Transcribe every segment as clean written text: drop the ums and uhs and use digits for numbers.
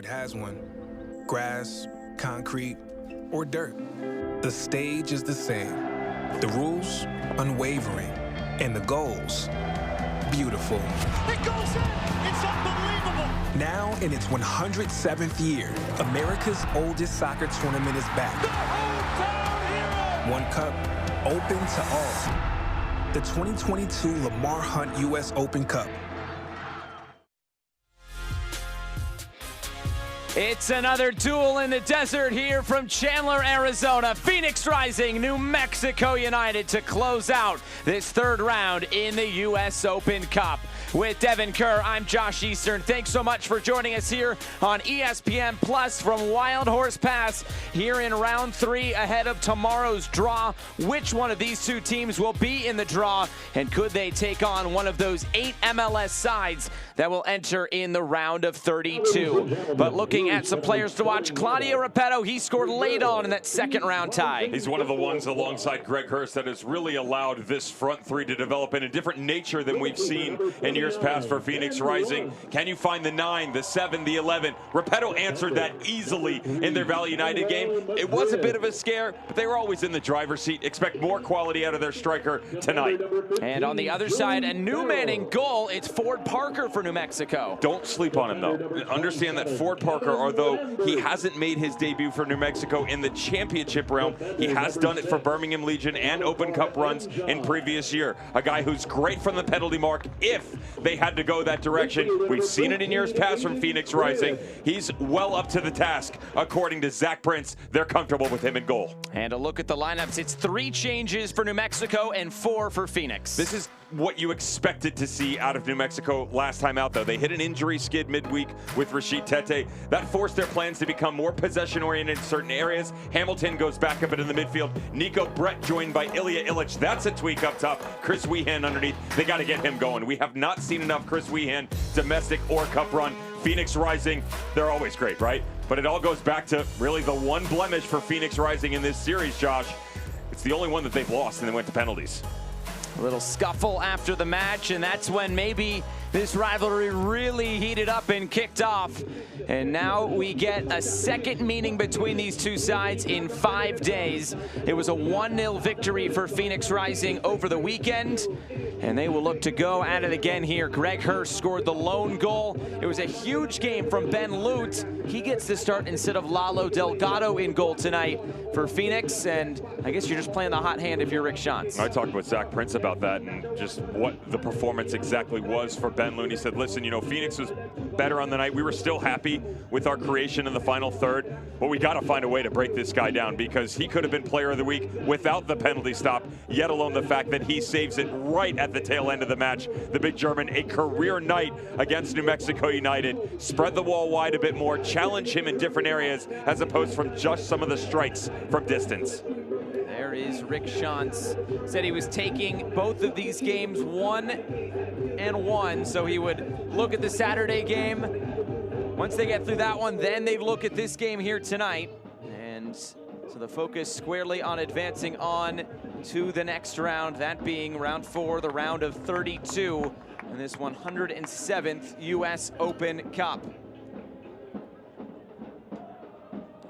yard has one. Grass, concrete, or dirt. The stage is the same. The rules, unwavering. And the goals, beautiful. It goes in! It's unbelievable! Now, in its 107th year, America's oldest soccer tournament is back. The hometown hero! One cup, open to all. The 2022 Lamar Hunt U.S. Open Cup. It's another duel in the desert here from Chandler, Arizona. Phoenix Rising, New Mexico United to close out this third round in the U.S. Open Cup. With Devin Kerr, I'm Josh Eastern. Thanks so much for joining us here on ESPN Plus from Wild Horse Pass here in round 3 ahead of tomorrow's draw. Which one of these two teams will be in the draw, and could they take on one of those 8 MLS sides that will enter in the round of 32? But looking at some players to watch, Claudio Repetto, he scored late on in that second round tie. He's one of the ones alongside Greg Hurst that has really allowed this front three to develop in a different nature than we've seen in years past for Phoenix Rising. Can you find the 9, the 7, the 11? Repetto answered that easily in their Valley United game. It was a bit of a scare, but they were always in the driver's seat. Expect more quality out of their striker tonight. And on the other side, a new man in goal. It's Ford Parker for New Mexico. Don't sleep on him, though. Understand that Ford Parker, although he hasn't made his debut for New Mexico in the championship realm, he has done it for Birmingham Legion and Open Cup runs in previous year. A guy who's great from the penalty mark if they had to go that direction. We've seen it in years past from Phoenix Rising. He's well up to the task. According to Zach Prince, they're comfortable with him in goal. And a look at the lineups. It's 3 changes for New Mexico and 4 for Phoenix. This is what you expected to see out of New Mexico last time out, though. They hit an injury skid midweek with Rashid Tete. That forced their plans to become more possession-oriented in certain areas. Hamilton goes back up into the midfield. Nico Brett joined by Ilya Illich. That's a tweak up top. Chris Weehan underneath. They got to get him going. We have not seen enough Chris Weehan, domestic or cup run. Phoenix Rising, they're always great, right? But it all goes back to really the one blemish for Phoenix Rising in this series, Josh. It's the only one that they've lost, and they went to penalties. A little scuffle after the match, and that's when maybe this rivalry really heated up and kicked off. And now we get a second meeting between these two sides in 5 days. It was a 1-0 victory for Phoenix Rising over the weekend, and they will look to go at it again here. Greg Hurst scored the lone goal. It was a huge game from Ben Lute. He gets the start instead of Lalo Delgado in goal tonight for Phoenix, and I guess you're just playing the hot hand if you're Rick Schantz. I talked with Zach Prince about that and just what the performance exactly was for Ben Lute. He said, listen, you know, Phoenix was better on the night. We were still happy with our creation in the final third, but we got to find a way to break this guy down because he could have been player of the week without the penalty stop, yet alone the fact that he saves it right at the tail end of the match. The big German, a career night against New Mexico United. Spread the wall wide a bit more, challenge him in different areas as opposed from just some of the strikes from distance. There is Rick Schantz. Said he was taking both of these games 1-1, so he would look at the Saturday game. Once they get through that one, then they look at this game here tonight. And so the focus squarely on advancing on to the next round, that being round 4, the round of 32 in this 107th U.S. Open Cup.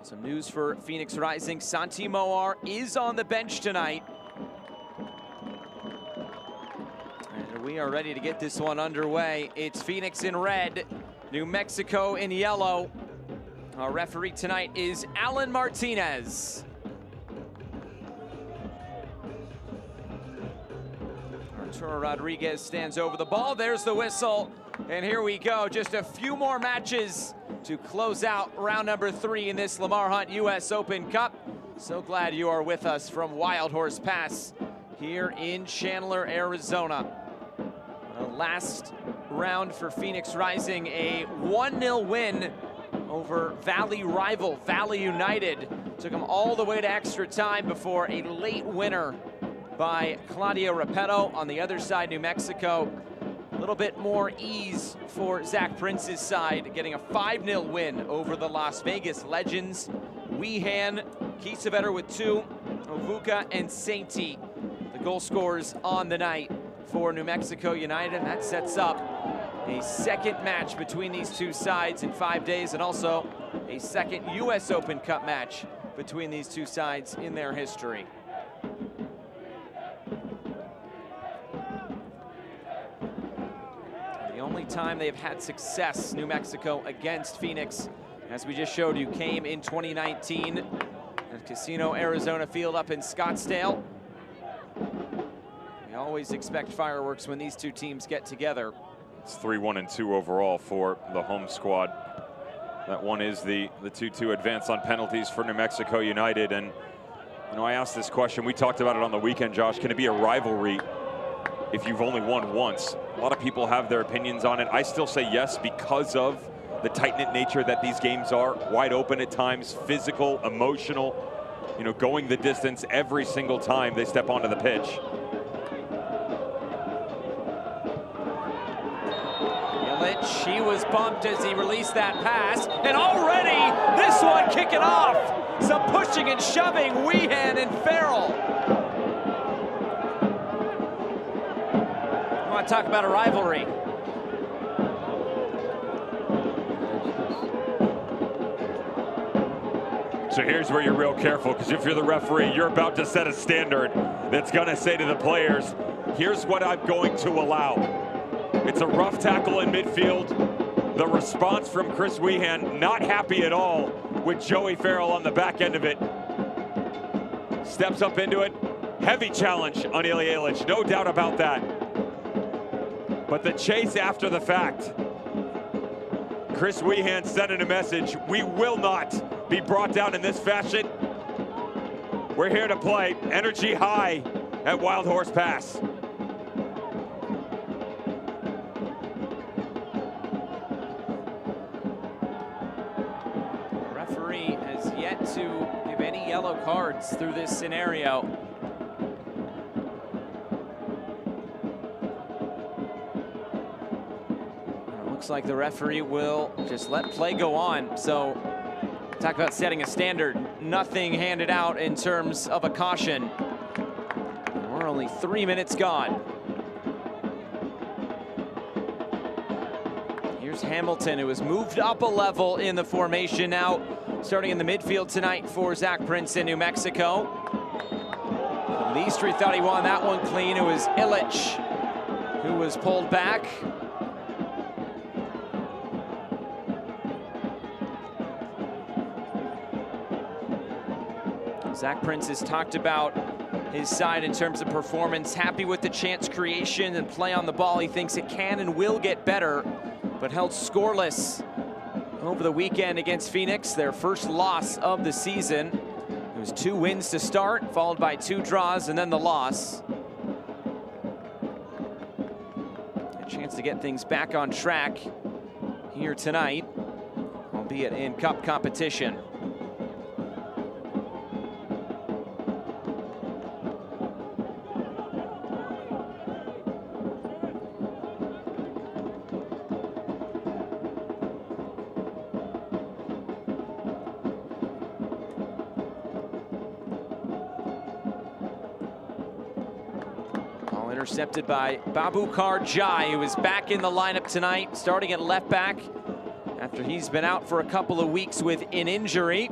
Some news for Phoenix Rising. Santi Moar is on the bench tonight. And we are ready to get this one underway. It's Phoenix in red, New Mexico in yellow. Our referee tonight is Alan Martinez. Arturo Rodriguez stands over the ball. There's the whistle. And here we go. Just a few more matches to close out round number 3 in this Lamar Hunt U.S. Open Cup. So glad you are with us from Wild Horse Pass here in Chandler, Arizona. Last round for Phoenix Rising, a 1-0 win over Valley rival Valley United. Took them all the way to extra time before a late winner by Claudio Repetto. On the other side, New Mexico, a little bit more ease for Zach Prince's side, getting a 5-0 win over the Las Vegas Legends. Weehan, Kiesewetter with 2, Ovuka and Sainty, the goal scorers on the night for New Mexico United. And that sets up a second match between these two sides in 5 days, and also a second US Open Cup match between these two sides in their history. The only time they've had success, New Mexico, against Phoenix, as we just showed you, came in 2019 at Casino Arizona Field up in Scottsdale. We always expect fireworks when these two teams get together. It's 3-1-2 overall for the home squad. That one is the 2-2 advance on penalties for New Mexico United. And, you know, I asked this question, we talked about it on the weekend, Josh. Can it be a rivalry if you've only won once? A lot of people have their opinions on it. I still say yes because of the tight-knit nature that these games are. Wide open at times, physical, emotional, you know, going the distance every single time they step onto the pitch. He was bumped as he released that pass, and already this one kicking off. Some pushing and shoving, Weehan and Farrell. I want to talk about a rivalry. So here's where you're real careful, because if you're the referee, you're about to set a standard that's going to say to the players, here's what I'm going to allow. It's a rough tackle in midfield. The response from Chris Weehan, not happy at all with Joey Farrell on the back end of it. Steps up into it. Heavy challenge on Ilya Ilic, no doubt about that. But the chase after the fact. Chris Weehan sending a message, we will not be brought down in this fashion. We're here to play. Energy high at Wild Horse Pass. To give any yellow cards through this scenario. It looks like the referee will just let play go on. So talk about setting a standard. Nothing handed out in terms of a caution. We're only 3 minutes gone. Here's Hamilton, who has moved up a level in the formation now. Starting in the midfield tonight for Zach Prince in New Mexico. Leastry thought he won that one clean. It was Ilic who was pulled back. Zach Prince has talked about his side in terms of performance. Happy with the chance creation and play on the ball. He thinks it can and will get better, but held scoreless over the weekend against Phoenix, their first loss of the season. It was 2 wins to start, followed by 2 draws and then the loss. A chance to get things back on track here tonight, albeit in cup competition. Intercepted by Babukar Jai, who is back in the lineup tonight, starting at left back after he's been out for a couple of weeks with an injury.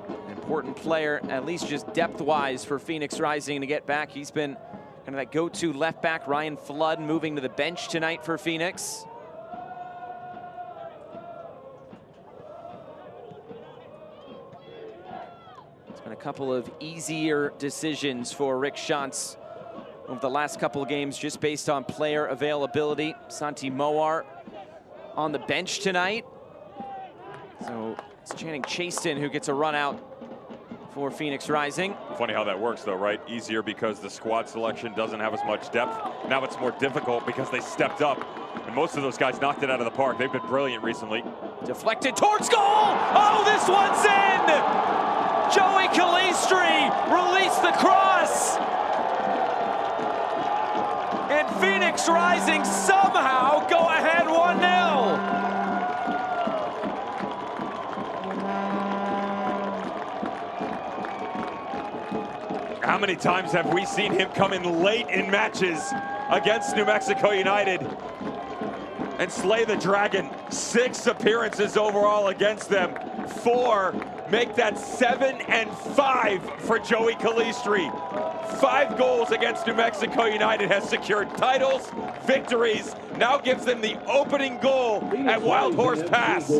An important player, at least just depth-wise, for Phoenix Rising to get back. He's been kind of that go-to left back. Ryan Flood moving to the bench tonight for Phoenix. A couple of easier decisions for Rick Schantz over the last couple of games, just based on player availability. Santi Moar on the bench tonight. So it's Channing Chaston who gets a run out for Phoenix Rising. Funny how that works though, right? Easier because the squad selection doesn't have as much depth. Now it's more difficult because they stepped up. And most of those guys knocked it out of the park. They've been brilliant recently. Deflected towards goal! Oh, this one's in! Joey Calistri released the cross. And Phoenix Rising somehow go ahead 1-0. How many times have we seen him come in late in matches against New Mexico United and slay the Dragon? 6 appearances overall against them. 4 make that 7 and 5 for Joey Calistri. 5 goals against New Mexico United, has secured titles, victories, now gives them the opening goal at Wild Horse Pass.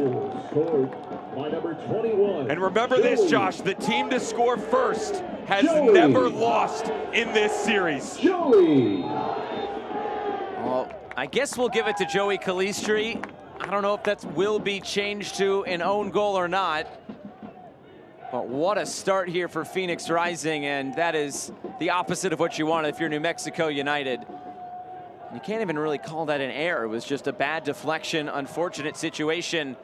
And remember this, Josh, the team to score first has never lost in this series. Well, I guess we'll give it to Joey Calistri. I don't know if that will be changed to an own goal or not. But what a start here for Phoenix Rising, and that is the opposite of what you want if you're New Mexico United. You can't even really call that an error. It was just a bad deflection, unfortunate situation.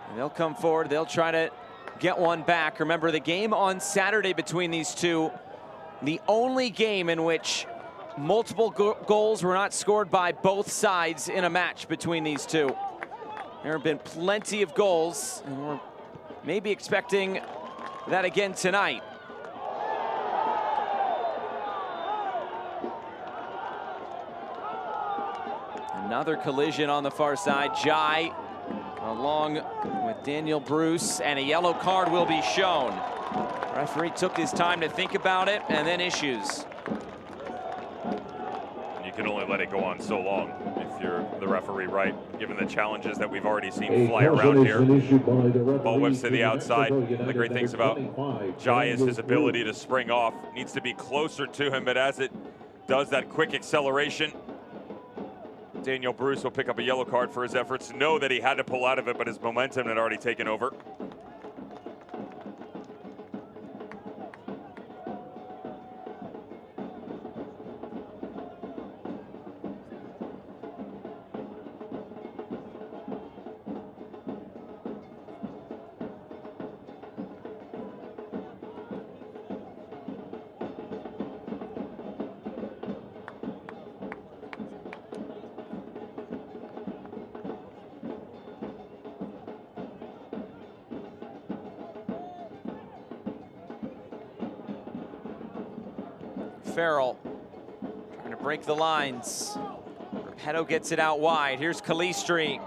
And they'll come forward, they'll try to get one back. Remember, the game on Saturday between these two, the only game in which multiple goals were not scored by both sides in a match between these two. There have been plenty of goals, and we're maybe expecting that again tonight. Another collision on the far side. Jai along with Daniel Bruce, and a yellow card will be shown. Referee took his time to think about it and then issues. You can only let it go on so long if you're the referee, right? Given the challenges that we've already seen fly around here. Ball whips to the outside. The great things about Jai is his ability to spring off. Needs to be closer to him, but as it does that quick acceleration, Daniel Bruce will pick up a yellow card for his efforts. Know that he had to pull out of it, but his momentum had already taken over. Farrell trying to break the lines. Repetto gets it out wide. Here's Calistri.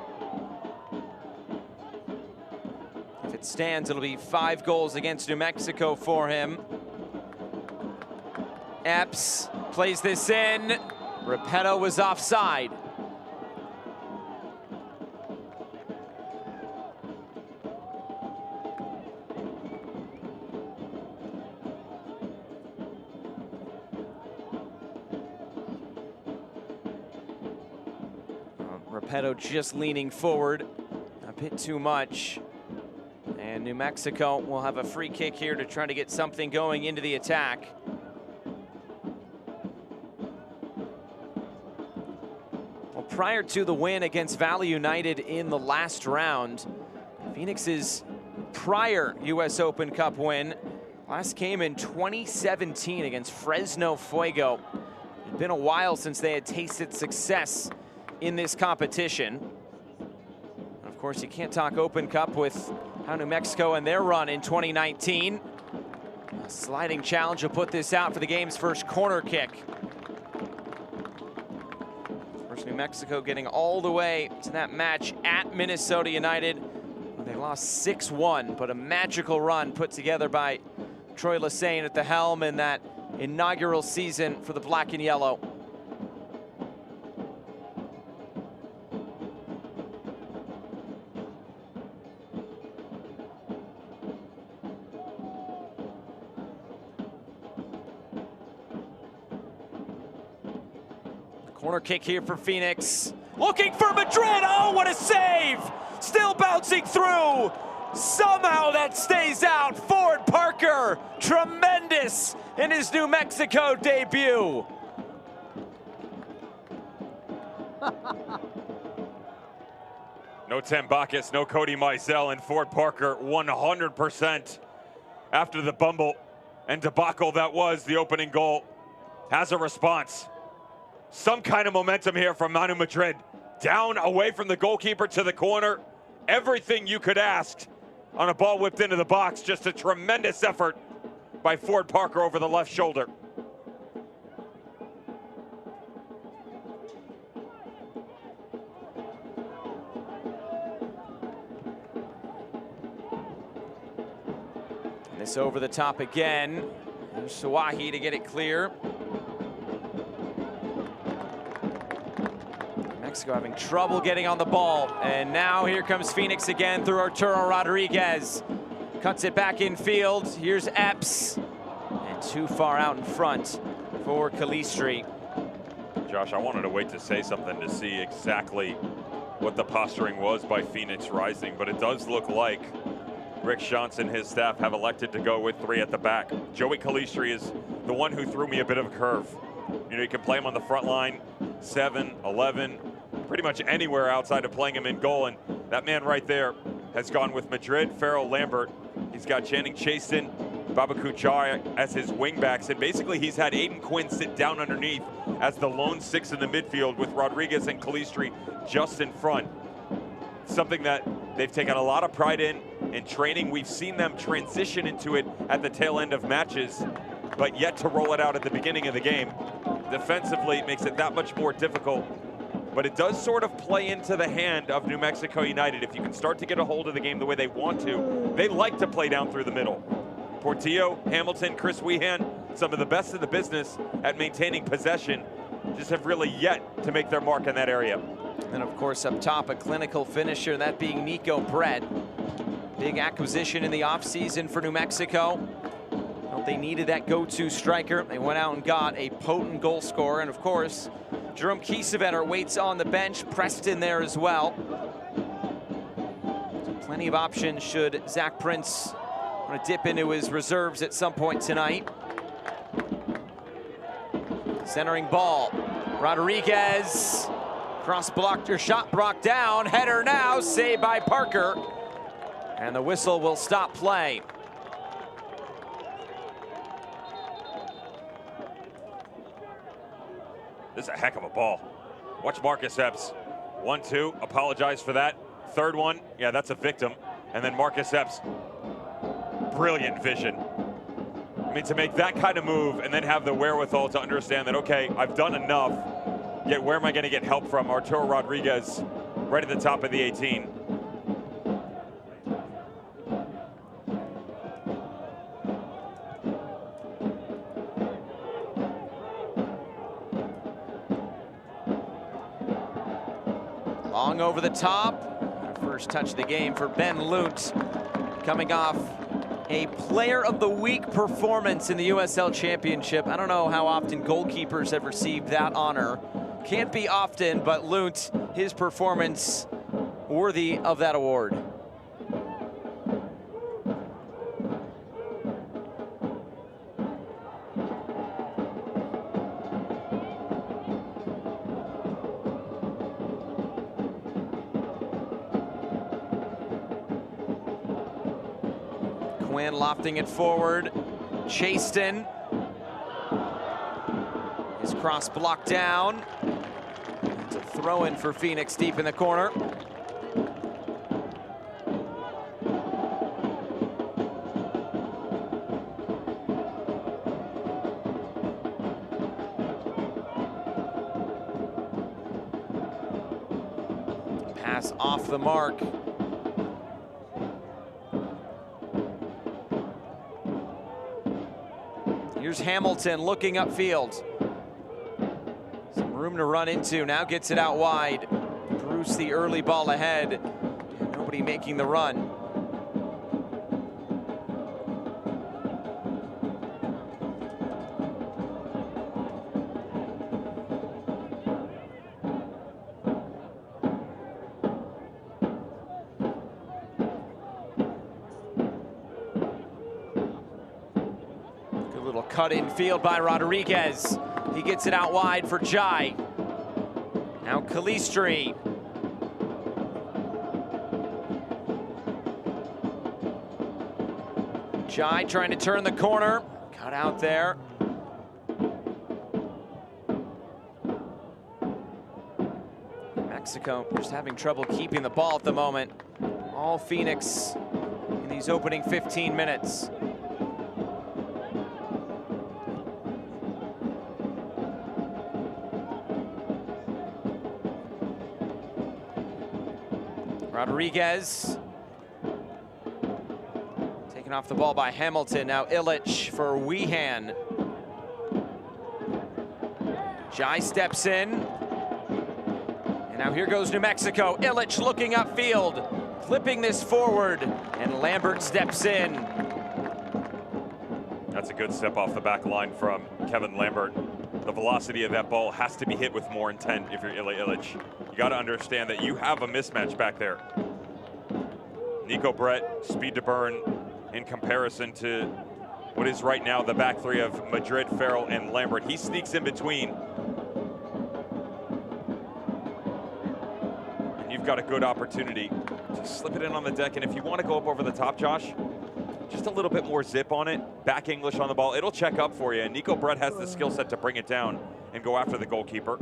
If it stands, it'll be 5 goals against New Mexico for him. Epps plays this in. Repetto was offside. Repetto just leaning forward a bit too much. And New Mexico will have a free kick here to try to get something going into the attack. Well, prior to the win against Valley United in the last round, Phoenix's prior US Open Cup win last came in 2017 against Fresno Fuego. It's been a while since they had tasted success in this competition. And of course, you can't talk Open Cup with how New Mexico and their run in 2019. A sliding challenge will put this out for the game's first corner kick. Of course, New Mexico getting all the way to that match at Minnesota United. They lost 6-1, but a magical run put together by Troy Lesesne at the helm in that inaugural season for the black and yellow. Corner kick here for Phoenix. Looking for Madrid. Oh, what a save! Still bouncing through. Somehow that stays out. Ford Parker, tremendous in his New Mexico debut. No Tim Bacchus, no Cody Mizell, and Ford Parker 100% after the bumble and debacle that was the opening goal. Has a response. Some kind of momentum here from Manu Madrid. Down, away from the goalkeeper to the corner. Everything you could ask on a ball whipped into the box. Just a tremendous effort by Ford Parker over the left shoulder. This over the top again. There's Sawahi to get it clear. Mexico having trouble getting on the ball. And now here comes Phoenix again through Arturo Rodriguez. Cuts it back in field. Here's Epps. And too far out in front for Calistri. Josh, I wanted to wait to say something to see exactly what the posturing was by Phoenix Rising, but it does look like Rick Schantz and his staff have elected to go with 3 at the back. Joey Calistri is the one who threw me a bit of a curve. You know, you can play him on the front line, 7, 11, pretty much anywhere outside of playing him in goal, and that man right there has gone with Madrid, Farrell, Lambert. He's got Channing Chaston, Baboukou Char as his wingbacks, and basically he's had Aiden Quinn sit down underneath as the lone 6 in the midfield with Rodriguez and Calistri just in front. Something that they've taken a lot of pride in training. We've seen them transition into it at the tail end of matches, but yet to roll it out at the beginning of the game. Defensively, it makes it that much more difficult, but it does sort of play into the hand of New Mexico United. If you can start to get a hold of the game the way they want to, they like to play down through the middle. Portillo, Hamilton, Chris Wehan, some of the best in the business at maintaining possession, just have really yet to make their mark in that area. And of course up top, a clinical finisher, that being Nico Brett. Big acquisition in the offseason for New Mexico. Well, they needed that go-to striker. They went out and got a potent goal scorer. And of course, Jerome Kiesewetter waits on the bench. Preston there as well. So plenty of options should Zach Prince want to dip into his reserves at some point tonight. Centering ball. Rodriguez. Cross blocked or shot blocked down. Header now, saved by Parker. And the whistle will stop play. This is a heck of a ball. Watch Marcus Epps. 1-2, apologize for that. Third one, yeah, that's a victim. And then Marcus Epps, brilliant vision. I mean, to make that kind of move and then have the wherewithal to understand that, okay, I've done enough, yet where am I going to get help from? Arturo Rodriguez right at the top of the 18. Long over the top. First touch of the game for Ben Lunt, coming off a Player of the Week performance in the USL Championship. I don't know how often goalkeepers have received that honor. Can't be often, but Lunt, his performance worthy of that award. Quinn lofting it forward. Chaston. His cross blocked down. It's a throw-in for Phoenix deep in the corner. Pass off the mark. Here's Hamilton looking upfield. Some room to run into, now gets it out wide. Bruce the early ball ahead. Nobody making the run. Cut in field by Rodriguez. He gets it out wide for Jai. Now Calistri. Jai trying to turn the corner. Cut out there. Mexico just having trouble keeping the ball at the moment. All Phoenix in these opening 15 minutes. Rodriguez. Taken off the ball by Hamilton. Now Illich for Weehan. Jai steps in. And now here goes New Mexico. Illich looking upfield, flipping this forward, and Lambert steps in. That's a good step off the back line from Kevin Lambert. The velocity of that ball has to be hit with more intent if you're Illich. You got to understand that you have a mismatch back there. Nico Brett, speed to burn in comparison to what is right now the back three of Madrid, Farrell, and Lambert. He sneaks in between. And you've got a good opportunity to slip it in on the deck. And if you want to go up over the top, Josh, just a little bit more zip on it, back English on the ball, it'll check up for you. And Nico Brett has the skill set to bring it down and go after the goalkeeper.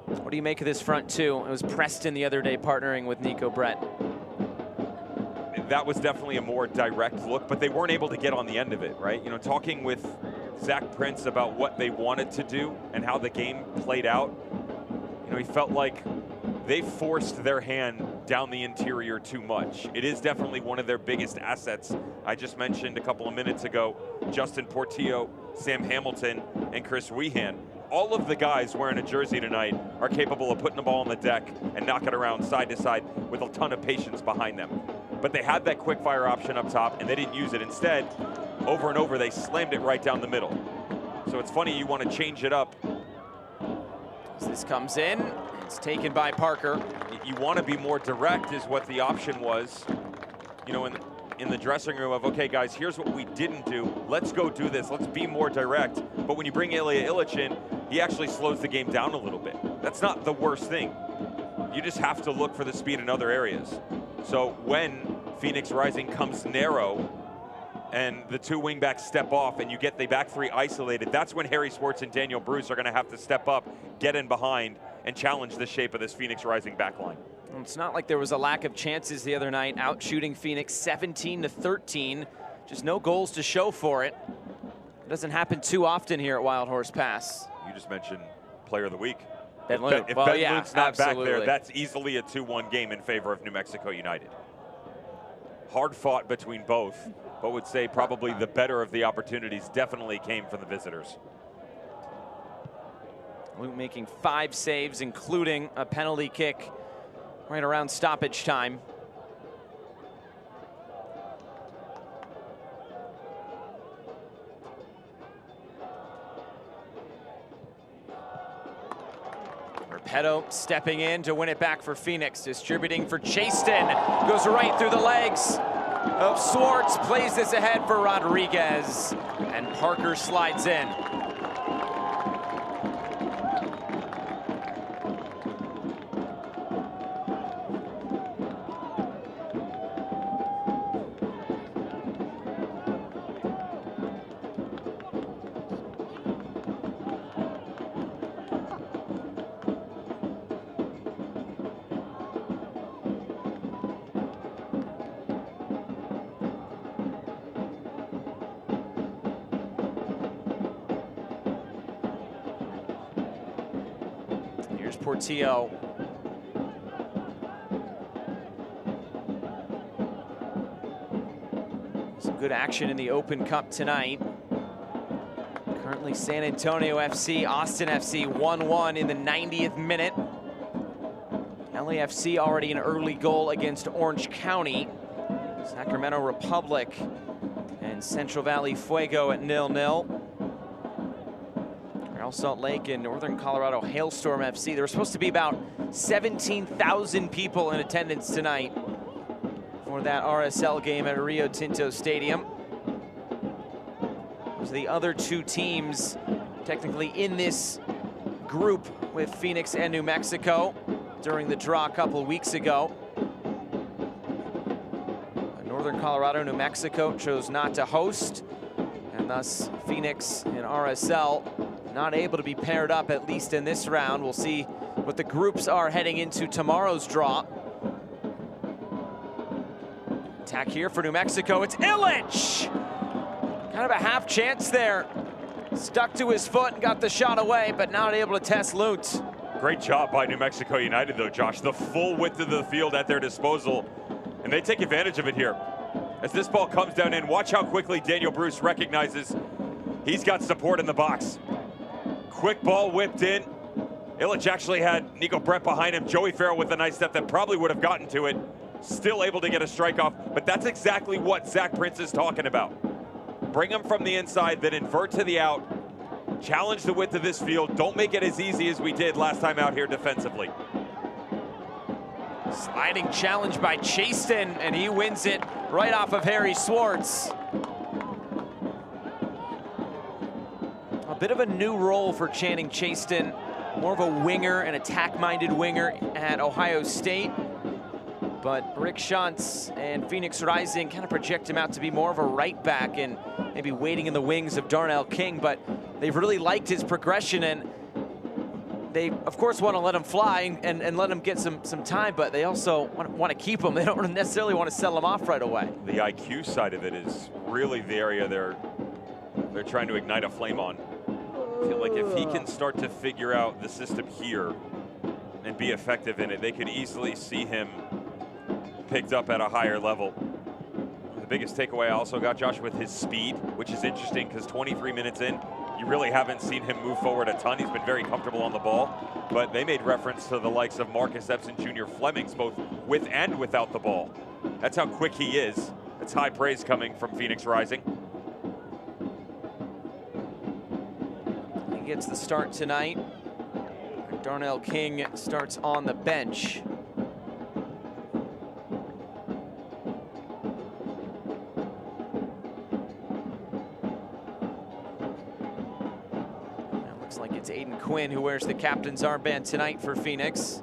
What do you make of this front two? It was Preston the other day partnering with Nico Brett. That was definitely a more direct look, but they weren't able to get on the end of it, right? You know, talking with Zach Prince about what they wanted to do and how the game played out, you know, he felt like they forced their hand down the interior too much. It is definitely one of their biggest assets. I just mentioned a couple of minutes ago, Justin Portillo, Sam Hamilton, and Chris Weehan. All of the guys wearing a jersey tonight are capable of putting the ball on the deck and knocking it around side to side with a ton of patience behind them. But they had that quick fire option up top and they didn't use it. Instead, over and over, they slammed it right down the middle. So it's funny, you want to change it up. As this comes in, it's taken by Parker. You want to be more direct is what the option was, you know, in the dressing room of, okay, guys, here's what we didn't do. Let's go do this. Let's be more direct. But when you bring Ilya Illich in, he actually slows the game down a little bit. That's not the worst thing. You just have to look for the speed in other areas. So when Phoenix Rising comes narrow and the two wingbacks step off and you get the back three isolated, that's when Harry Swartz and Daniel Bruce are going to have to step up, get in behind, and challenge the shape of this Phoenix Rising back line. It's not like there was a lack of chances the other night, out shooting Phoenix 17-13. Just no goals to show for it. It doesn't happen too often here at Wild Horse Pass. You just mentioned player of the week. Ben Luke. If well, Ben yeah, Luke's not absolutely. back there, that's easily a 2-1 game in favor of New Mexico United. Hard fought between both, but would say probably the better of the opportunities definitely came from the visitors. Luke making 5 saves, including a penalty kick right around stoppage time. Repetto stepping in to win it back for Phoenix, distributing for Chaston. Goes right through the legs of Swartz, plays this ahead for Rodriguez, and Parker slides in. Here's Portillo. Some good action in the Open Cup tonight. Currently San Antonio FC, Austin FC 1-1 in the 90th minute. LAFC already an early goal against Orange County. Sacramento Republic and Central Valley Fuego at 0-0. Real Salt Lake and Northern Colorado Hailstorm FC. There were supposed to be about 17,000 people in attendance tonight for that RSL game at Rio Tinto Stadium. Those are the other two teams technically in this group with Phoenix and New Mexico during the draw a couple of weeks ago. Northern Colorado, New Mexico chose not to host, and thus Phoenix and RSL not able to be paired up, at least in this round. We'll see what the groups are heading into tomorrow's draw. Attack here for New Mexico, it's Illich! Kind of a half chance there. Stuck to his foot and got the shot away, but not able to test Lute. Great job by New Mexico United, though, Josh. The full width of the field at their disposal, and they take advantage of it here. As this ball comes down in, watch how quickly Daniel Bruce recognizes he's got support in the box. Quick ball whipped in. Illich actually had Nico Brett behind him. Joey Farrell with a nice step that probably would have gotten to it. Still able to get a strike off, but that's exactly what Zach Prince is talking about. Bring him from the inside, then invert to the out. Challenge the width of this field. Don't make it as easy as we did last time out here defensively. Sliding challenge by Chaston, and he wins it right off of Harry Swartz. A bit of a new role for Channing Chaston. More of a winger, an attack-minded winger at Ohio State. But Rick Schantz and Phoenix Rising kind of project him out to be more of a right back and maybe waiting in the wings of Darnell King, but they've really liked his progression, and they, of course, want to let him fly and let him get some time, but they also want to keep him. They don't necessarily want to sell him off right away. The IQ side of it is really the area they're trying to ignite a flame on. I feel like if he can start to figure out the system here and be effective in it, they could easily see him picked up at a higher level. The biggest takeaway I also got, Josh, with his speed, which is interesting because 23 minutes in, you really haven't seen him move forward a ton. He's been very comfortable on the ball, but they made reference to the likes of Marcus Epson Jr. Flemings, both with and without the ball. That's how quick he is. That's high praise coming from Phoenix Rising. He gets the start tonight. Darnell King starts on the bench. Looks like it's Aiden Quinn who wears the captain's armband tonight for Phoenix.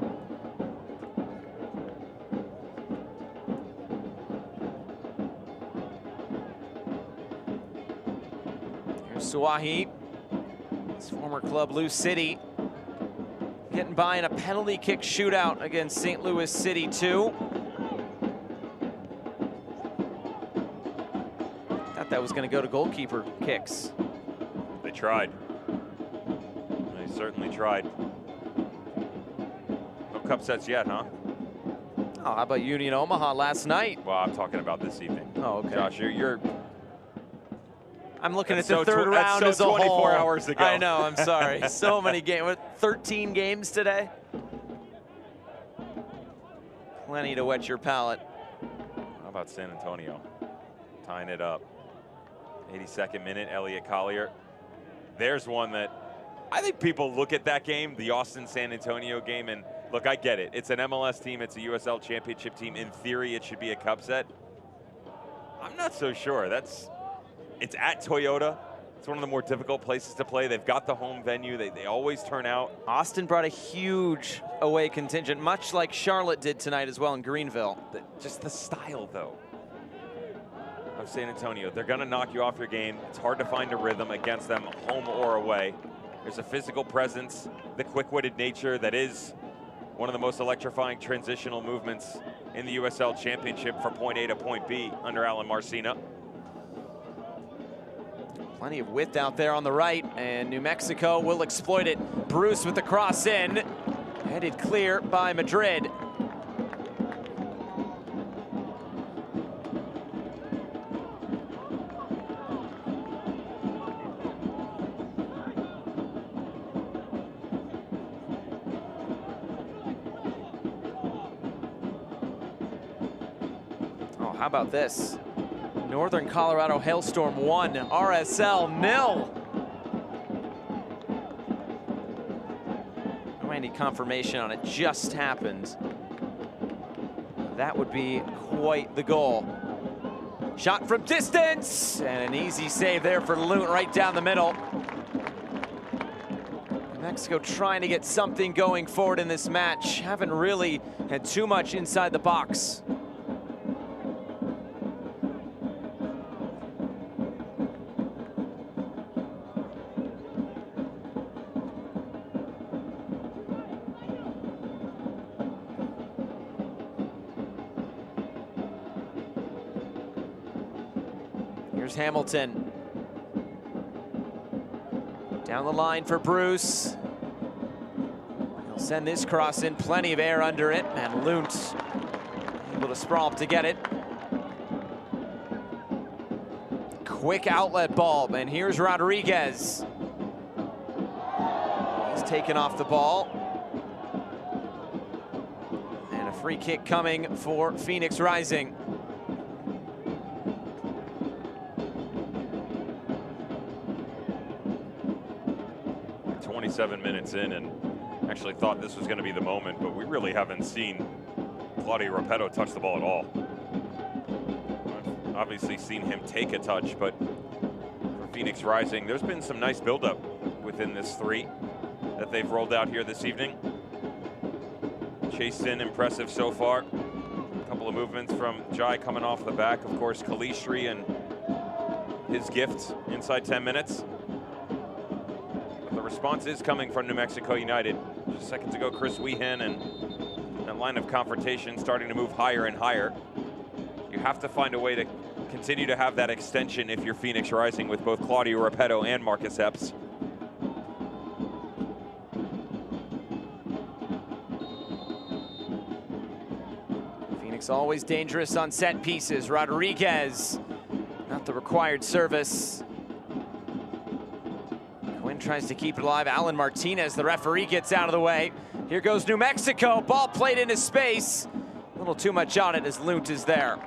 Here's Suahi, his former club, Lou City, getting by in a penalty kick shootout against St. Louis City 2. Thought that was going to go to goalkeeper kicks. They tried. They certainly tried. No cup sets yet, huh? Oh, how about Union Omaha last night? Well, I'm talking about this evening. Oh, okay. Josh, you're I'm looking at so the third round as a 24 whole. hours ago. I know, I'm sorry. So many games. 13 games today. Plenty to whet your palate. How about San Antonio? Tying it up. 82nd minute, Elliot Collier. There's one that I think people look at that game, the Austin-San Antonio game, and look, I get it. It's an MLS team. It's a USL Championship team. In theory, it should be a cup set. I'm not so sure. It's at Toyota. It's one of the more difficult places to play. They've got the home venue. They always turn out. Austin brought a huge away contingent, much like Charlotte did tonight as well in Greenville. Just the style, though, of San Antonio. They're going to knock you off your game. It's hard to find a rhythm against them, home or away. There's a physical presence, the quick-witted nature that is one of the most electrifying transitional movements in the USL Championship for point A to point B under Alan Marcina. Plenty of width out there on the right, and New Mexico will exploit it. Bruce with the cross in, headed clear by Madrid. Oh, how about this? Northern Colorado Hailstorm 1, RSL 0. Any confirmation on it, just happened. That would be quite the goal. Shot from distance, and an easy save there for Lunt right down the middle. Mexico trying to get something going forward in this match. Haven't really had too much inside the box. Here's Hamilton. Down the line for Bruce. He'll Send this cross in, plenty of air under it, and Lund able to sprawl up to get it. Quick outlet ball, and here's Rodriguez. He's taken off the ball. And a free kick coming for Phoenix Rising. We're 27 minutes in, and actually thought this was going to be the moment, but we really haven't seen Claudio Repetto touch the ball at all. I've obviously seen him take a touch, but for Phoenix Rising, there's been some nice buildup within this three that they've rolled out here this evening. Chased in, impressive so far. A couple of movements from Jai coming off the back. Of course, Kalistri and his gift inside 10 minutes. But the response is coming from New Mexico United. Just seconds ago, Chris Weehan and that line of confrontation starting to move higher and higher. You have to find a way to continue to have that extension if you're Phoenix Rising with both Claudio Repetto and Marcus Epps. Phoenix always dangerous on set pieces. Rodriguez, not the required service. Quinn tries to keep it alive. Alan Martinez, the referee, gets out of the way. Here goes New Mexico, ball played into space. A little too much on it as Lund is there.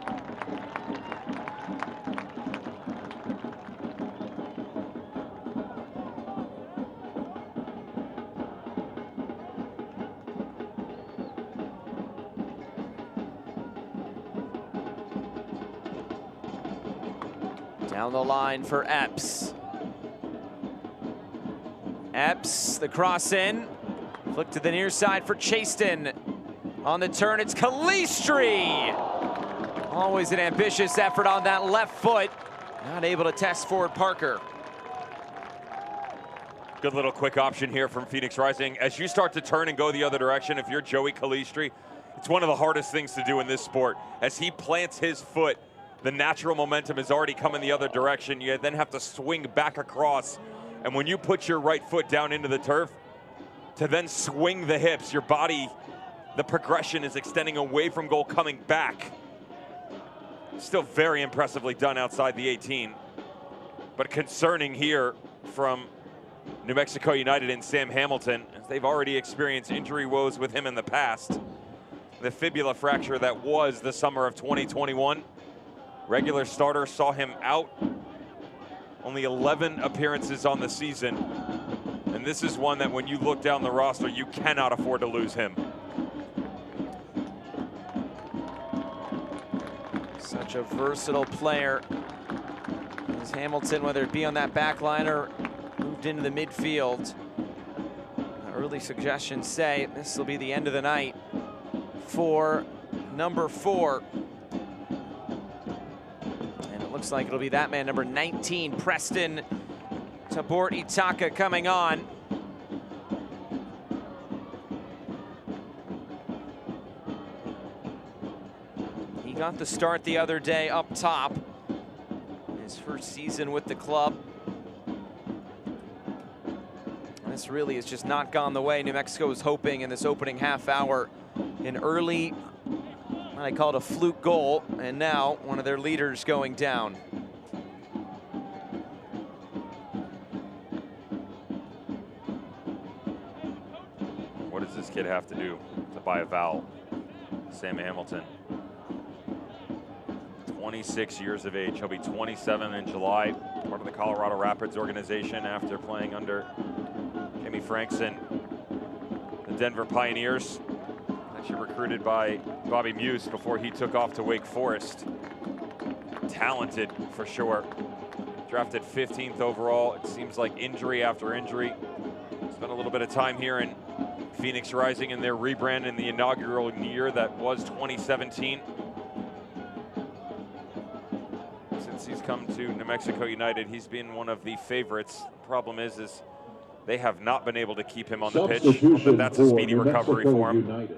Down the line for Epps. Epps, the cross in. Flick to the near side for Chaston. On the turn, it's Kalistri. Always an ambitious effort on that left foot. Not able to test forward Parker. Good little quick option here from Phoenix Rising. As you start to turn and go the other direction, if you're Joey Kalistri, it's one of the hardest things to do in this sport. As he plants his foot, the natural momentum is already coming the other direction. You then have to swing back across. And when you put your right foot down into the turf, to then swing the hips, your body, the progression is extending away from goal, coming back. Still very impressively done outside the 18. But concerning here from New Mexico United and Sam Hamilton, as they've already experienced injury woes with him in the past. The fibula fracture that was the summer of 2021. Regular starter saw him out. Only 11 appearances on the season. And this is one that when you look down the roster, you cannot afford to lose him. Such a versatile player. As Hamilton, whether it be on that back line or moved into the midfield. Early suggestions say this will be the end of the night for number 4. And it looks like it'll be that man, number 19, Preston Tabort Itaka, coming on. He got the start the other day up top. His first season with the club. This really has just not gone the way New Mexico was hoping in this opening half hour. An early, I call it a fluke goal, and now one of their leaders going down. What does this kid have to do to buy a vowel? Sam Hamilton. 26 years of age. He'll be 27 in July. Part of the Colorado Rapids organization after playing under Jamie Frankson. The Denver Pioneers, actually recruited by Bobby Muse before he took off to Wake Forest. Talented for sure. Drafted 15th overall. It seems like injury after injury. Spent a little bit of time here in Phoenix Rising in their rebrand in the inaugural year that was 2017. Since he's come to New Mexico United, he's been one of the favorites. Problem is they have not been able to keep him on the pitch, but that's a speedy recovery for him.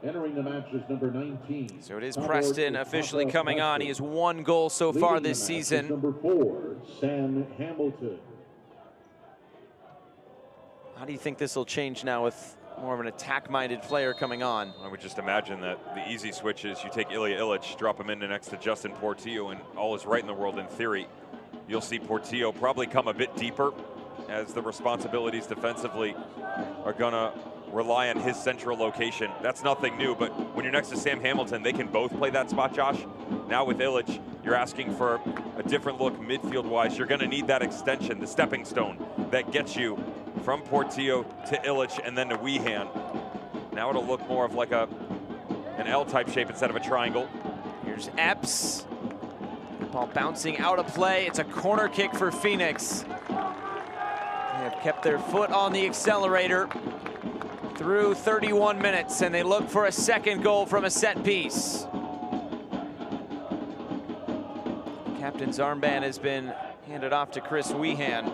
Entering the match is number 19. So it is Preston officially coming on. He has 1 goal so far this season. Number 4, Sam Hamilton. How do you think this will change now with more of an attack-minded player coming on. I would just imagine that the easy switch is you take Ilya Illich, drop him in next to Justin Portillo, and all is right in the world in theory. You'll see Portillo probably come a bit deeper as the responsibilities defensively are gonna rely on his central location. That's nothing new, but when you're next to Sam Hamilton, they can both play that spot, Josh. Now with Illich, you're asking for a different look midfield-wise. You're gonna need that extension, the stepping stone that gets you from Portillo to Illich and then to Wehan. Now it'll look more of like an L-type shape instead of a triangle. Here's Epps. Ball bouncing out of play. It's a corner kick for Phoenix. They have kept their foot on the accelerator through 31 minutes, and they look for a second goal from a set piece. Captain's armband has been handed off to Chris Wehan.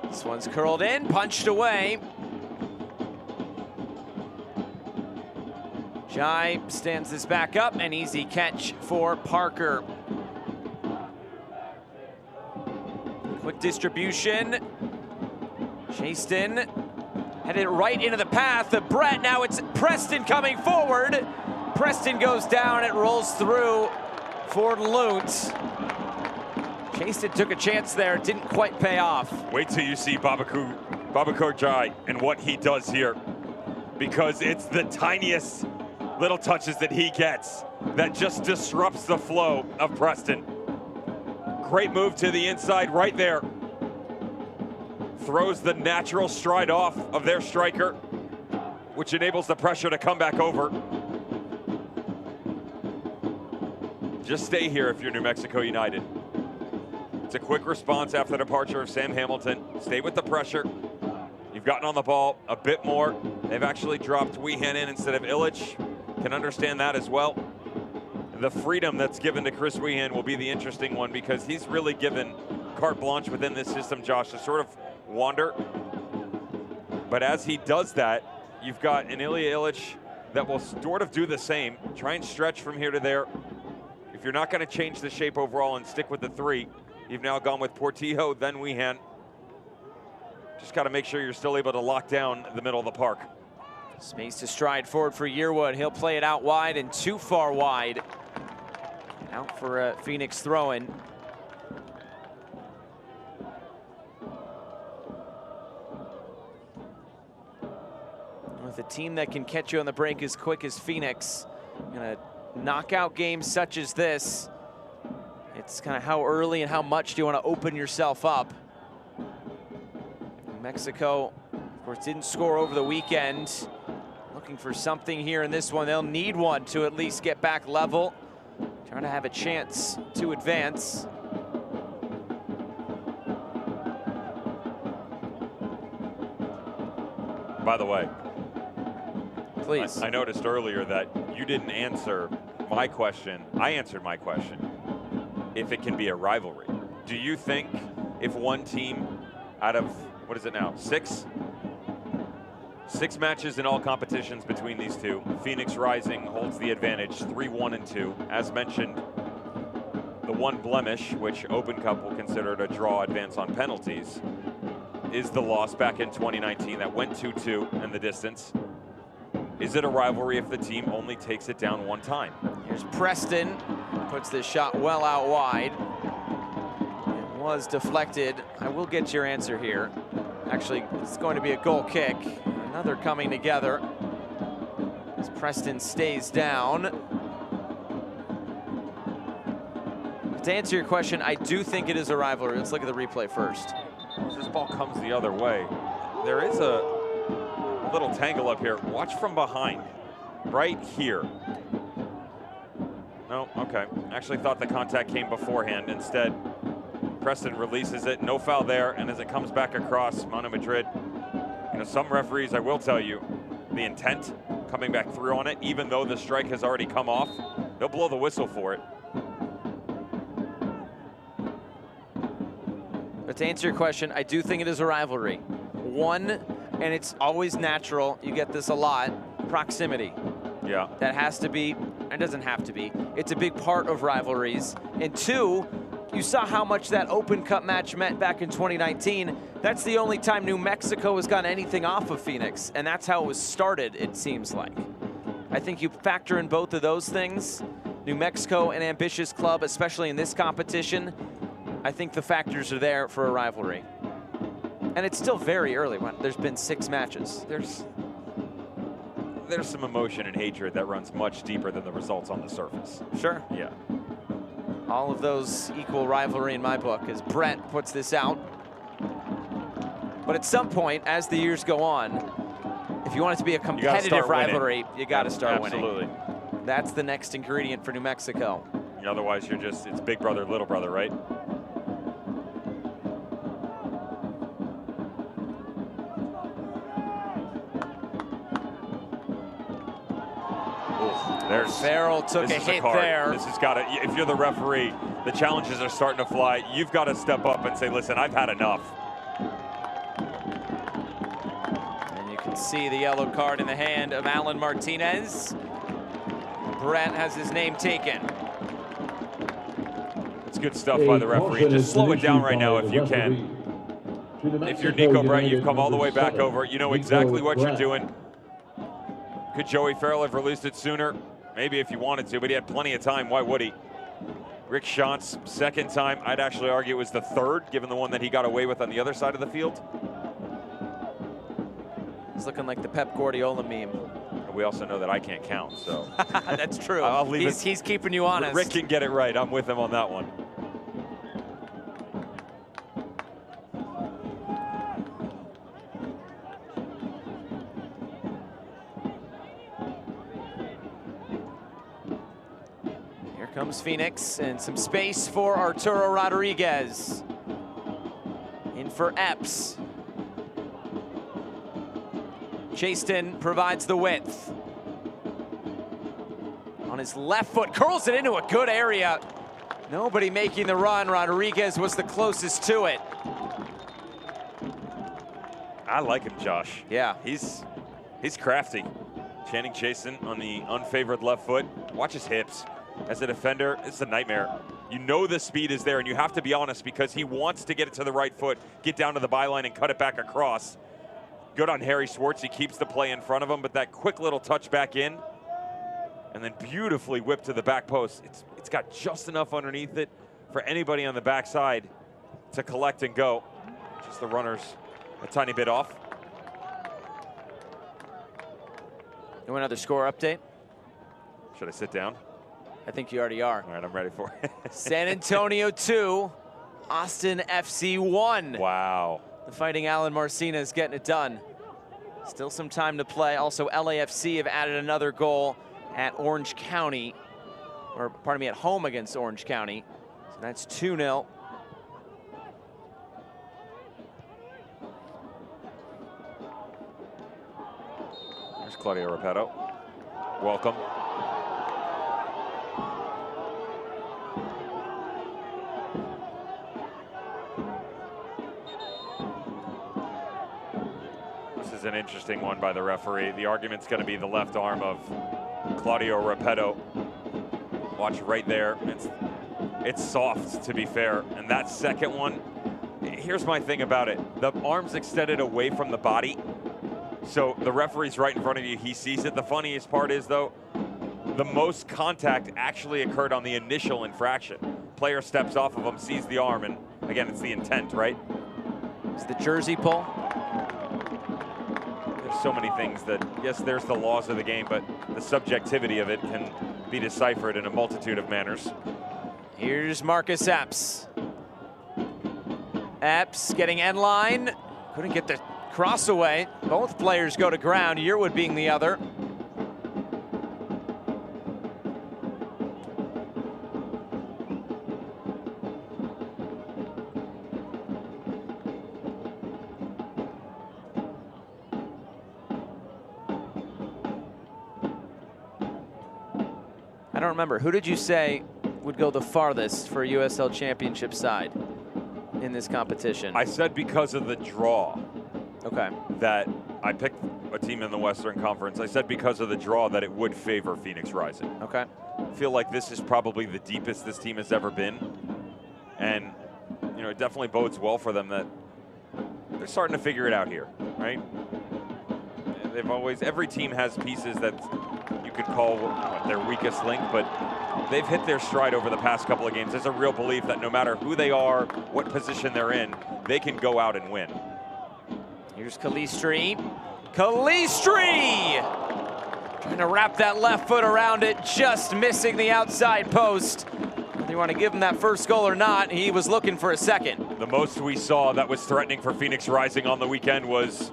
This one's curled in, punched away. Jai stands this back up, an easy catch for Parker. Quick distribution. Chaston headed right into the path of Brett. Now it's Preston coming forward. Preston goes down, it rolls through for Lunt. Chaston took a chance there, didn't quite pay off. Wait till you see Babakar Jai and what he does here, because it's the tiniest little touches that he gets that just disrupts the flow of Preston. Great move to the inside right there. Throws the natural stride off of their striker, which enables the pressure to come back over. Just stay here if you're New Mexico United. It's a quick response after the departure of Sam Hamilton. Stay with the pressure. You've gotten on the ball a bit more. They've actually dropped Wehan in instead of Illich. Can understand that as well. The freedom that's given to Chris Wehan will be the interesting one, because he's really given carte blanche within this system, Josh, to sort of wander. But as he does that, you've got an Ilya Illich that will sort of do the same. Try and stretch from here to there. If you're not going to change the shape overall and stick with the three, you've now gone with Portillo, then Wehan. Just got to make sure you're still able to lock down the middle of the park. Space to stride forward for Yearwood. He'll play it out wide and too far wide. Out for a Phoenix throw-in. With a team that can catch you on the break as quick as Phoenix, in a knockout game such as this, it's kind of how early and how much do you want to open yourself up. New Mexico, of course, didn't score over the weekend. Looking for something here in this one. They'll need one to at least get back level. Trying to have a chance to advance. By the way, please. I noticed earlier that you didn't answer my question. I answered my question. If it can be a rivalry. Do you think if one team out of, what is it now, six matches in all competitions between these two, Phoenix Rising holds the advantage, 3-1-2. As mentioned, the one blemish, which Open Cup will consider a draw advance on penalties, is the loss back in 2019 that went 2-2 in the distance. Is it a rivalry if the team only takes it down one time? Here's Preston, puts this shot well out wide. It was deflected. I will get your answer here. Actually, it's going to be a goal kick. Another coming together as Preston stays down. To answer your question, I do think it is a rivalry. Let's look at the replay first. This ball comes the other way. There is a little tangle up here. Watch from behind, right here. No, okay. Actually thought the contact came beforehand. Instead, Preston releases it. No foul there, and as it comes back across, Mono Madrid, you know, some referees, I will tell you, the intent coming back through on it, even though the strike has already come off, they'll blow the whistle for it. But to answer your question, I do think it is a rivalry. One, and it's always natural, you get this a lot, proximity. Yeah. That has to be It doesn't have to be. It's a big part of rivalries. And two, you saw how much that Open Cup match meant back in 2019. That's the only time New Mexico has gotten anything off of Phoenix, and that's how it was started, it seems like. I think you factor in both of those things. New Mexico, an ambitious club, especially in this competition. I think the factors are there for a rivalry. And it's still very early. There's been 6 matches. There's some emotion and hatred that runs much deeper than the results on the surface. Sure. Yeah. All of those equal rivalry in my book as Brett puts this out. But at some point, as the years go on, if you want it to be a competitive rivalry, you got to start winning. Absolutely. That's the next ingredient for New Mexico. Otherwise, it's big brother, little brother, right? Farrell took a hit there. This has got to, if you're the referee, the challenges are starting to fly. You've got to step up and say, listen, I've had enough. And you can see the yellow card in the hand of Alan Martinez. Brett has his name taken. It's good stuff by the referee. Just slow it down right now if you can. If you're Nico Brett, you've come all the way back over. You know exactly what you're doing. Could Joey Farrell have released it sooner? Maybe if you wanted to, but he had plenty of time. Why would he? Rick Schantz, second time. I'd actually argue it was the third, given the one that he got away with on the other side of the field. It's looking like the Pep Guardiola meme. We also know that I can't count, so. That's true. I'll leave it. He's keeping you honest. Rick can get it right. I'm with him on that one. Comes Phoenix, and some space for Arturo Rodriguez. In for Epps. Chaston provides the width. On his left foot, curls it into a good area. Nobody making the run. Rodriguez was the closest to it. I like him, Josh. Yeah. He's crafty. Channing Chaston on the unfavored left foot. Watch his hips. As a defender, it's a nightmare. You know the speed is there, and you have to be honest because he wants to get it to the right foot, get down to the byline, and cut it back across. Good on Harry Schwartz. He keeps the play in front of him, but that quick little touch back in, and then beautifully whipped to the back post. It's got just enough underneath it for anybody on the backside to collect and go. Just the runners a tiny bit off. You want another score update? Should I sit down? I think you already are. All right, I'm ready for it. San Antonio 2, Austin FC 1. Wow. The Fighting Alan Martinez getting it done. Still some time to play. Also, LAFC have added another goal at Orange County, or pardon me, at home against Orange County. So that's 2-0. There's Claudio Repetto. Welcome. This is an interesting one by the referee. The argument's going to be the left arm of Claudio Repetto. Watch right there. It's soft, to be fair. And that second one, here's my thing about it. The arm's extended away from the body. So the referee's right in front of you. He sees it. The funniest part is, though, the most contact actually occurred on the initial infraction. Player steps off of him, sees the arm, and again, it's the intent, right? It's the jersey pull. There's so many things that, yes, there's the laws of the game, but the subjectivity of it can be deciphered in a multitude of manners. Here's Marcus Epps. Epps getting end line. Couldn't get the cross away. Both players go to ground, Yearwood being the other. I don't remember. Who did you say would go the farthest for a USL Championship side in this competition? I said because of the draw. Okay. That I picked a team in the Western Conference. I said because of the draw that it would favor Phoenix Rising. Okay. I feel like this is probably the deepest this team has ever been. And, you know, it definitely bodes well for them that they're starting to figure it out here, right? They've always, every team has pieces that you could call their weakest link, but they've hit their stride over the past couple of games. There's a real belief that no matter who they are, what position they're in, they can go out and win. Here's Calistri. Calistri! Trying to wrap that left foot around it, just missing the outside post. Whether you want to give him that first goal or not, he was looking for a second. The most we saw that was threatening for Phoenix Rising on the weekend was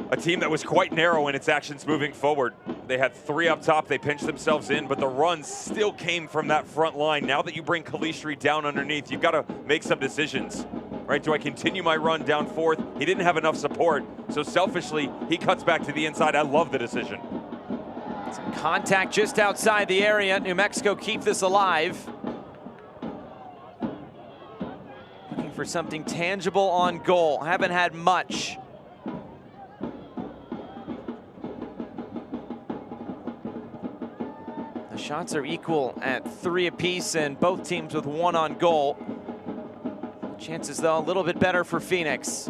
a team that was quite narrow in its actions moving forward. They had 3 up top, they pinched themselves in, but the runs still came from that front line. Now that you bring Calistri down underneath, you've got to make some decisions, right? Do I continue my run down fourth? He didn't have enough support, so selfishly, he cuts back to the inside. I love the decision. Some contact just outside the area. New Mexico keep this alive. Looking for something tangible on goal. Haven't had much. The shots are equal at 3 apiece, and both teams with 1 on goal. Chances, though, a little bit better for Phoenix.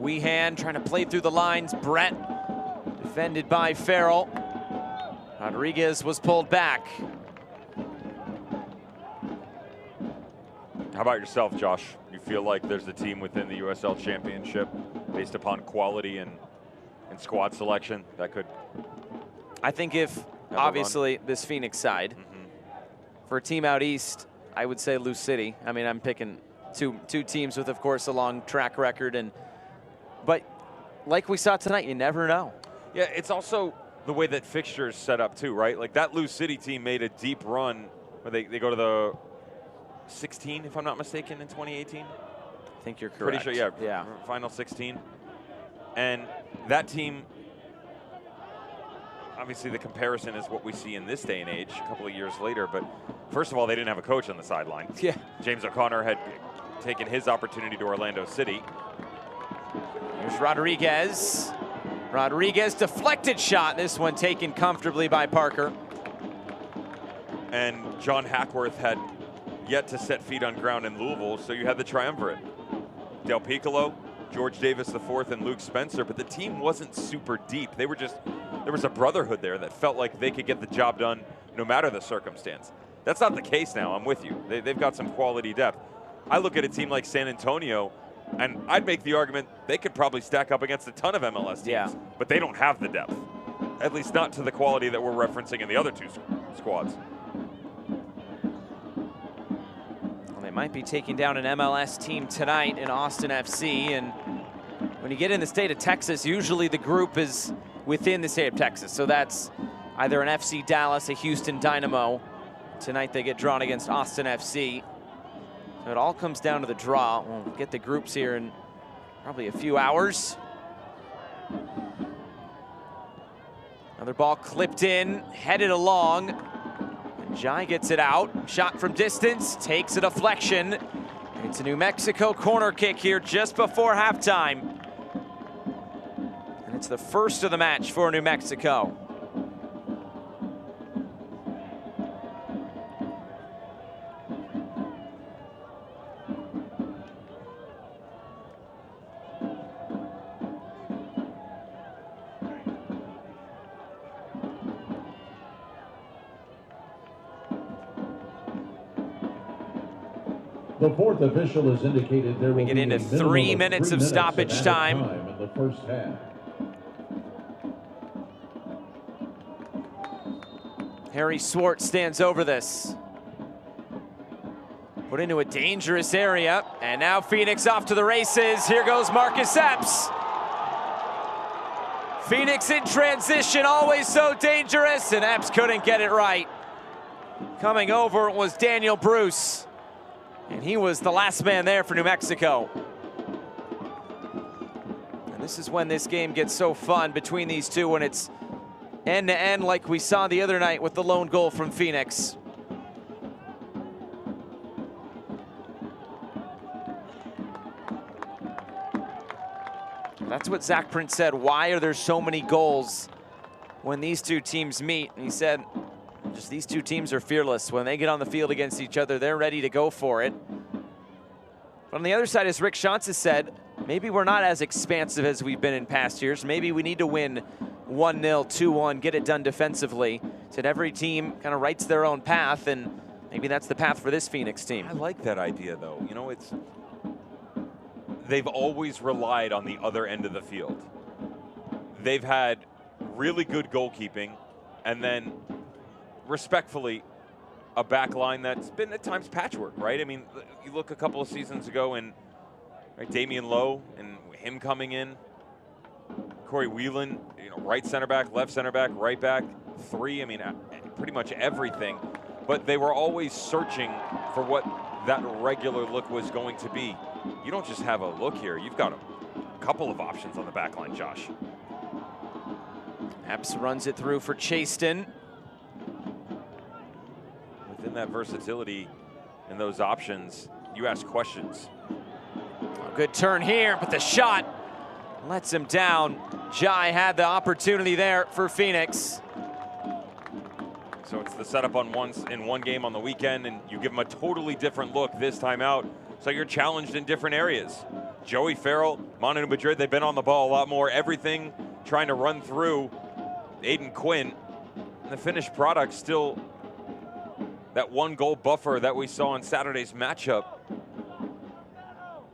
Weehan trying to play through the lines. Brett defended by Farrell. Rodriguez was pulled back. How about yourself, Josh? You feel like there's a team within the USL Championship based upon quality and squad selection that could... I think if, obviously, this Phoenix side, for a team out east, I would say Lou City. I mean, I'm picking two teams with, of course, a long track record. But like we saw tonight, you never know. Yeah, it's also the way that fixtures set up too, right? Like that Lou City team made a deep run where they go to the 16, if I'm not mistaken, in 2018. I think you're correct. Pretty sure, yeah. Final 16. And that team, obviously the comparison is what we see in this day and age, a couple of years later. But first of all, they didn't have a coach on the sideline. Yeah. James O'Connor had taken his opportunity to Orlando City. Here's Rodriguez. Rodriguez deflected shot. This one taken comfortably by Parker. And John Hackworth had yet to set feet on ground in Louisville, so you had the triumvirate. Del Piccolo, George Davis IV, and Luke Spencer, but the team wasn't super deep. They were just, there was a brotherhood there that felt like they could get the job done no matter the circumstance. That's not the case now, I'm with you. They've got some quality depth. I look at a team like San Antonio, and I'd make the argument they could probably stack up against a ton of MLS teams, but they don't have the depth. At least not to the quality that we're referencing in the other 2 squads. Well, they might be taking down an MLS team tonight in Austin FC, and when you get in the state of Texas, usually the group is within the state of Texas. So that's either an FC Dallas, a Houston Dynamo. Tonight they get drawn against Austin FC. So it all comes down to the draw. We'll get the groups here in probably a few hours. Another ball clipped in, headed along. And Jai gets it out. Shot from distance, takes a deflection. It's a New Mexico corner kick here just before halftime. And it's the first of the match for New Mexico. The fourth official has indicated there will get be into a minimum 3 minutes of stoppage added time. in the first half. Harry Swartz stands over this. Put into a dangerous area, and now Phoenix off to the races. Here goes Marcus Epps. Phoenix in transition, always so dangerous, and Epps couldn't get it right. Coming over was Daniel Bruce, and he was the last man there for New Mexico. This is when this game gets so fun between these two, when it's end-to-end like we saw the other night with the lone goal from Phoenix. That's what Zach Prince said. Why are there so many goals when these two teams meet? And he said, just these two teams are fearless. When they get on the field against each other, they're ready to go for it. But on the other side, as Rick Schantz has said, maybe we're not as expansive as we've been in past years. Maybe we need to win 1-0, 2-1, get it done defensively. Said every team kind of writes their own path, and maybe that's the path for this Phoenix team. I like that idea, though. You know, they've always relied on the other end of the field. They've had really good goalkeeping, and then, respectfully, a back line that's been at times patchwork, right? I mean, you look a couple of seasons ago and Damian Lowe and him coming in, Corey Whelan, right center back, left center back, right back, three. I mean, pretty much everything. But they were always searching for what that regular look was going to be. You don't just have a look here. You've got a couple of options on the back line, Josh. Epps runs it through for Chaston. Within that versatility and those options, you ask questions. A good turn here, but the shot lets him down. Jai had the opportunity there for Phoenix. So it's the setup in one game on the weekend, and you give them a totally different look this time out. So you're challenged in different areas. Joey Farrell, Manu Madrid, they've been on the ball a lot more. Everything trying to run through Aiden Quinn. And the finished product still that 1-goal buffer that we saw in Saturday's matchup.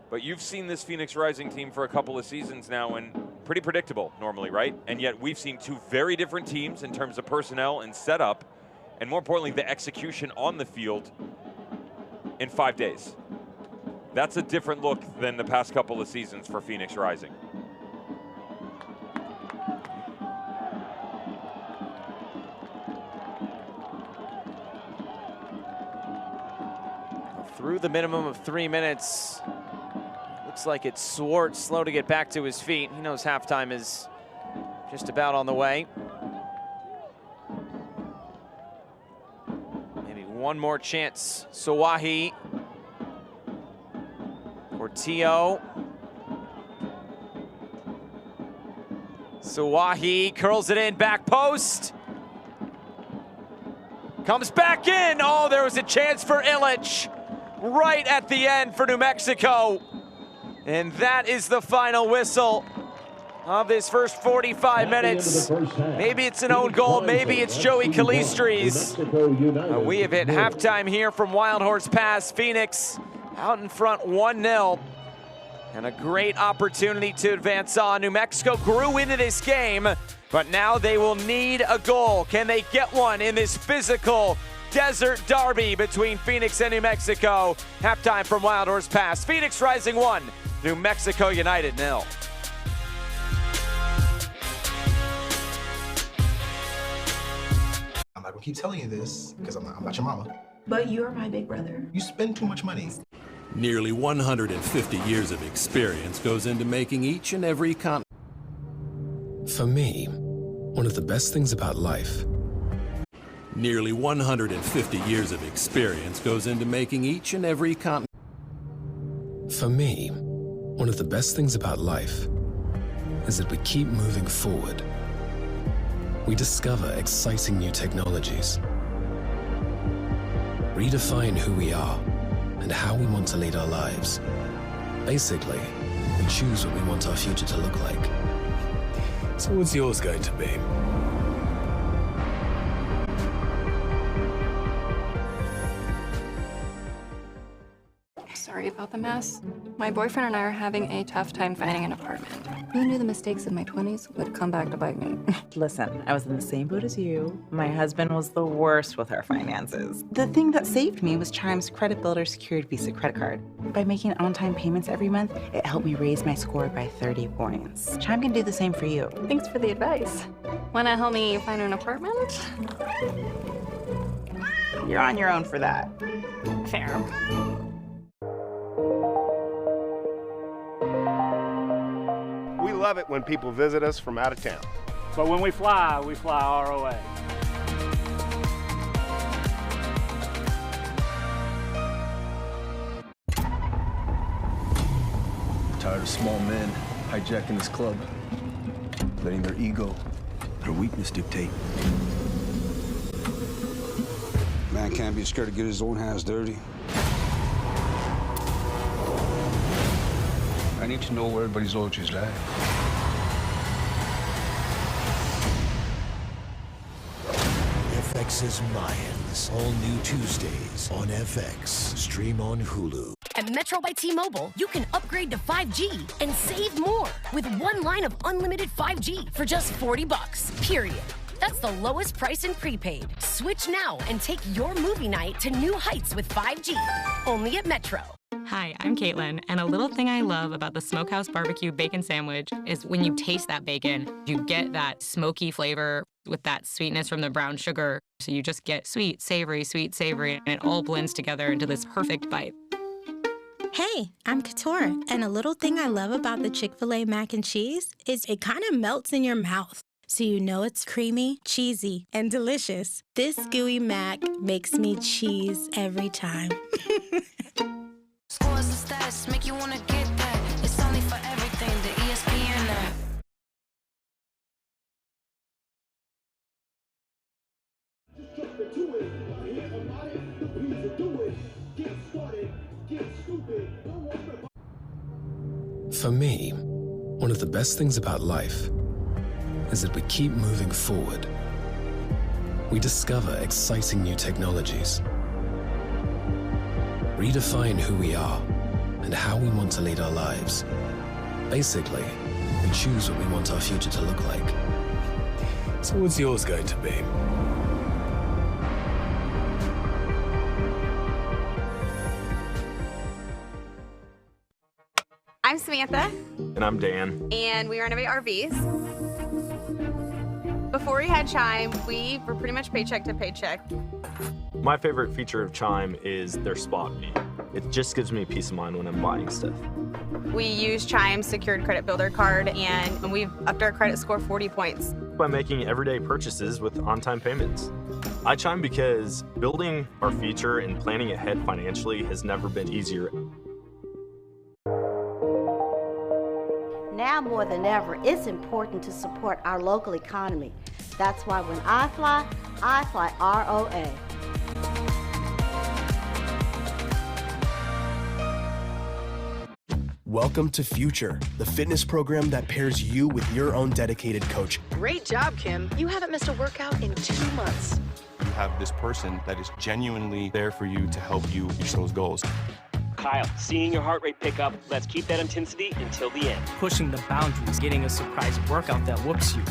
But you've seen this Phoenix Rising team for a couple of seasons now, and pretty predictable normally, right? And yet we've seen two very different teams in terms of personnel and setup, and more importantly, the execution on the field in 5 days. That's a different look than the past couple of seasons for Phoenix Rising. Through the minimum of 3 minutes. Looks like it's Swartz, slow to get back to his feet. He knows halftime is just about on the way. Maybe one more chance. Sawahi. Portillo. Sawahi curls it in, back post. Comes back in. Oh, there was a chance for Illich right at the end for New Mexico. And that is the final whistle of this first 45 minutes. Maybe it's an own goal, maybe it's Joey Calistris. We have hit halftime here from Wild Horse Pass. Phoenix out in front 1-0. And a great opportunity to advance on. New Mexico grew into this game, but now they will need a goal. Can they get one in this physical desert derby between Phoenix and New Mexico? Halftime from Wild Horse Pass. Phoenix Rising 1, New Mexico United 0. I'm not gonna keep telling you this because I'm not your mama. But you're my big brother. You spend too much money. Nearly 150 years of experience goes into making each and every For me, one of the best things about life. Nearly 150 years of experience goes into making each and every For me, one of the best things about life is that we keep moving forward. We discover exciting new technologies, redefine who we are and how we want to lead our lives. Basically, we choose what we want our future to look like. So what's yours going to be? Sorry about the mess. My boyfriend and I are having a tough time finding an apartment. Who knew the mistakes of my 20s would come back to bite me? Listen, I was in the same boat as you. My husband was the worst with our finances. The thing that saved me was Chime's Credit Builder Secured Visa credit card. By making on-time payments every month, it helped me raise my score by 30 points. Chime can do the same for you. Thanks for the advice. Wanna help me find an apartment? You're on your own for that. Fair. We love love it when people visit us from out of town. But when we fly ROA. Tired of small men hijacking this club, letting their ego, their weakness dictate. Man can't be scared to get his own hands dirty. I need to know where everybody's loyalties lie. FX's Mayans, all new Tuesdays on FX. Stream on Hulu. At Metro by T-Mobile, you can upgrade to 5G and save more with one line of unlimited 5G for just $40, period. That's the lowest price in prepaid. Switch now and take your movie night to new heights with 5G. Only at Metro. Hi, I'm Caitlin, and a little thing I love about the Smokehouse Barbecue Bacon Sandwich is when you taste that bacon, you get that smoky flavor with that sweetness from the brown sugar. So you just get sweet, savory, and it all blends together into this perfect bite. Hey, I'm Katora, and a little thing I love about the Chick-fil-A mac and cheese is it kind of melts in your mouth, so you know it's creamy, cheesy, and delicious. This gooey mac makes me cheese every time. Scores and stats make you wanna get that. It's only for everything, the ESPN app. For me, one of the best things about life is that we keep moving forward. We discover exciting new technologies, redefine who we are and how we want to lead our lives. Basically, we choose what we want our future to look like. So what's yours going to be? I'm Samantha. And I'm Dan. And we renovate RVs. Before we had Chime, we were pretty much paycheck to paycheck. My favorite feature of Chime is their spot fee. It just gives me peace of mind when I'm buying stuff. We use Chime's secured credit builder card, and we've upped our credit score 40 points. By making everyday purchases with on-time payments. I Chime because building our future and planning ahead financially has never been easier. Now more than ever, it's important to support our local economy. That's why when I fly ROA. Welcome to Future, the fitness program that pairs you with your own dedicated coach. Great job, Kim. You haven't missed a workout in 2 months. You have this person that is genuinely there for you to help you reach those goals. Kyle, seeing your heart rate pick up, let's keep that intensity until the end. Pushing the boundaries, getting a surprise workout that whoops you.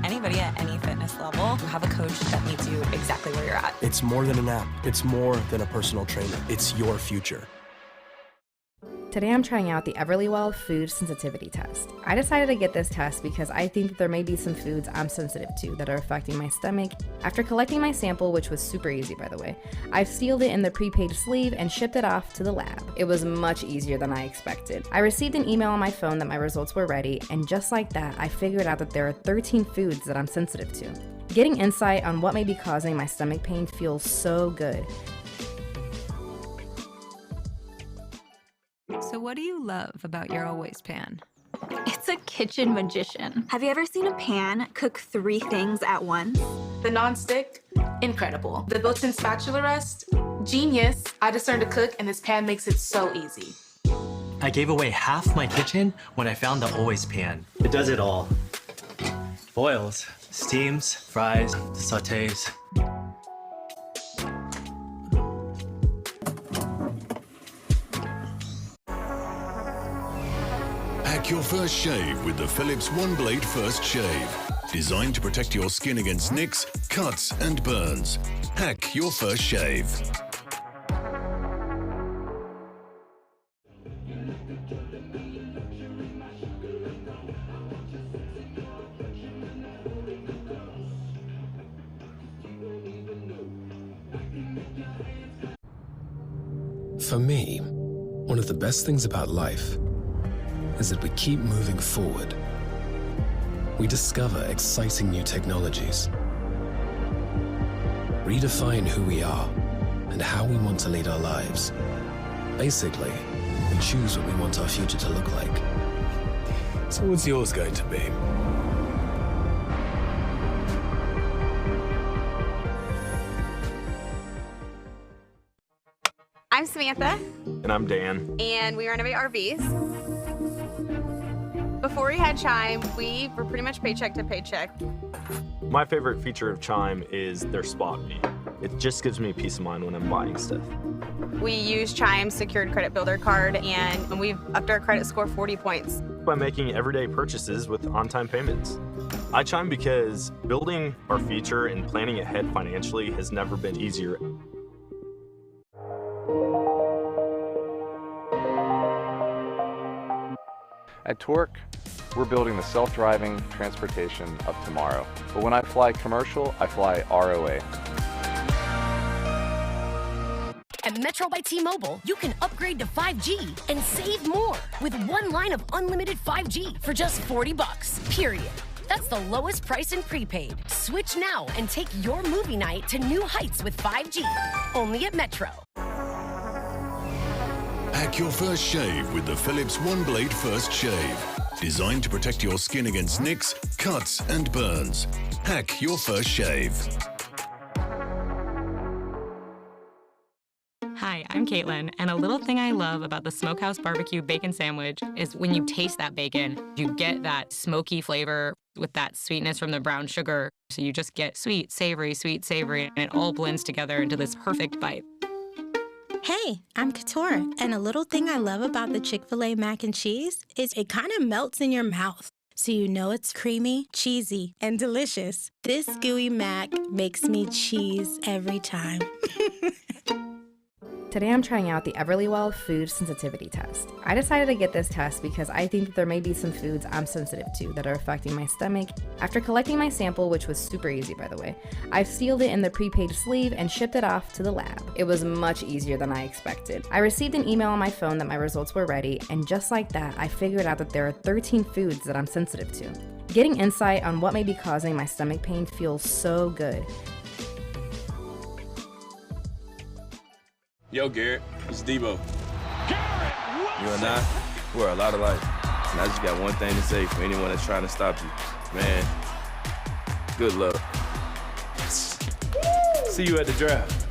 Anybody at any fitness level will have a coach that meets you exactly where you're at. It's more than an app. It's more than a personal trainer. It's your future. Today I'm trying out the Everlywell Food Sensitivity Test. I decided to get this test because I think that there may be some foods I'm sensitive to that are affecting my stomach. After collecting my sample, which was super easy by the way, I've sealed it in the prepaid sleeve and shipped it off to the lab. It was much easier than I expected. I received an email on my phone that my results were ready, and just like that, I figured out that there are 13 foods that I'm sensitive to. Getting insight on what may be causing my stomach pain feels so good. So what do you love about your Always Pan? It's a kitchen magician. Have you ever seen a pan cook 3 things at once? The non-stick, incredible. The built-in spatula rest, genius. I just learned to cook and this pan makes it so easy. I gave away half my kitchen when I found the Always Pan. It does it all. Boils, steams, fries, sautés. Hack your first shave with the Philips One Blade First Shave. Designed to protect your skin against nicks, cuts, and burns. Hack your first shave. For me, one of the best things about life is that we keep moving forward. We discover exciting new technologies, redefine who we are and how we want to lead our lives. Basically, we choose what we want our future to look like. So what's yours going to be? I'm Samantha. And I'm Dan. And we renovate RVs. Before we had Chime, we were pretty much paycheck to paycheck. My favorite feature of Chime is their spot fee. It just gives me peace of mind when I'm buying stuff. We use Chime's secured credit builder card, and we've upped our credit score 40 points. By making everyday purchases with on-time payments. I Chime because building our future and planning ahead financially has never been easier. At Torque, we're building the self-driving transportation of tomorrow. But when I fly commercial, I fly ROA. At Metro by T-Mobile, you can upgrade to 5G and save more with one line of unlimited 5G for just $40, period. That's the lowest price in prepaid. Switch now and take your movie night to new heights with 5G. Only at Metro. Hack your first shave with the Philips One Blade First Shave. Designed to protect your skin against nicks, cuts, and burns. Hack your first shave. Hi, I'm Caitlin, and a little thing I love about the Smokehouse Barbecue Bacon Sandwich is when you taste that bacon, you get that smoky flavor with that sweetness from the brown sugar. So you just get sweet, savory, and it all blends together into this perfect bite. Hey, I'm Katora, and a little thing I love about the Chick-fil-A mac and cheese is it kind of melts in your mouth, so you know it's creamy, cheesy, and delicious. This gooey mac makes me cheese every time. Today I'm trying out the Everlywell food sensitivity test. I decided to get this test because I think that there may be some foods I'm sensitive to that are affecting my stomach. After collecting my sample, which was super easy by the way, I've sealed it in the prepaid sleeve and shipped it off to the lab. It was much easier than I expected. I received an email on my phone that my results were ready, and just like that, I figured out that there are 13 foods that I'm sensitive to. Getting insight on what may be causing my stomach pain feels so good. Yo, Garrett, it's Debo. You and I, we're a lot alike. And I just got one thing to say for anyone that's trying to stop you. Man, good luck. See you at the draft.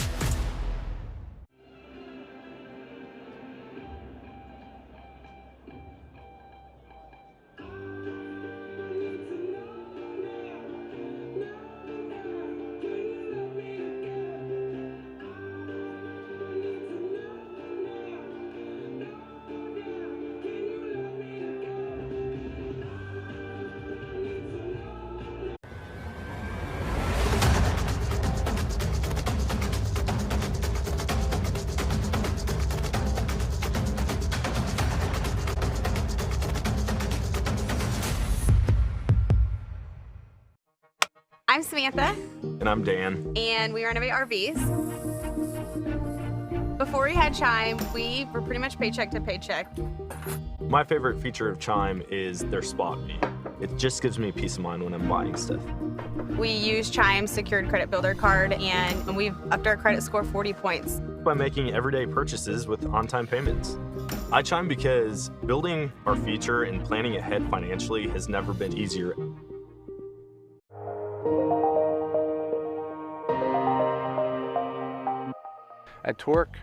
I'm Samantha. And I'm Dan. And we renovate RVs. Before we had Chime, we were pretty much paycheck to paycheck. My favorite feature of Chime is their spot fee. It just gives me peace of mind when I'm buying stuff. We use Chime's secured credit builder card, and we've upped our credit score 40 points. By making everyday purchases with on-time payments. I Chime because building our future and planning ahead financially has never been easier. At Torque,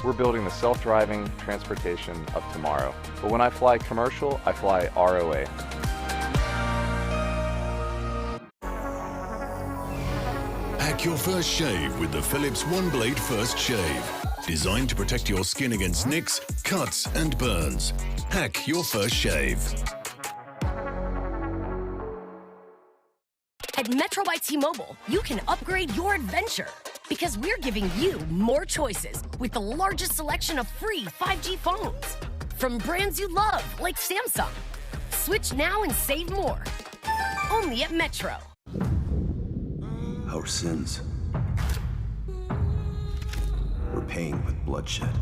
we're building the self-driving transportation of tomorrow. But when I fly commercial, I fly ROA. Hack your first shave with the Philips One Blade First Shave. Designed to protect your skin against nicks, cuts, and burns. Hack your first shave. At Metro by T-Mobile, you can upgrade your adventure because we're giving you more choices with the largest selection of free 5G phones from brands you love like Samsung. Switch now and save more. Only at Metro. Our sins, we're paying with bloodshed.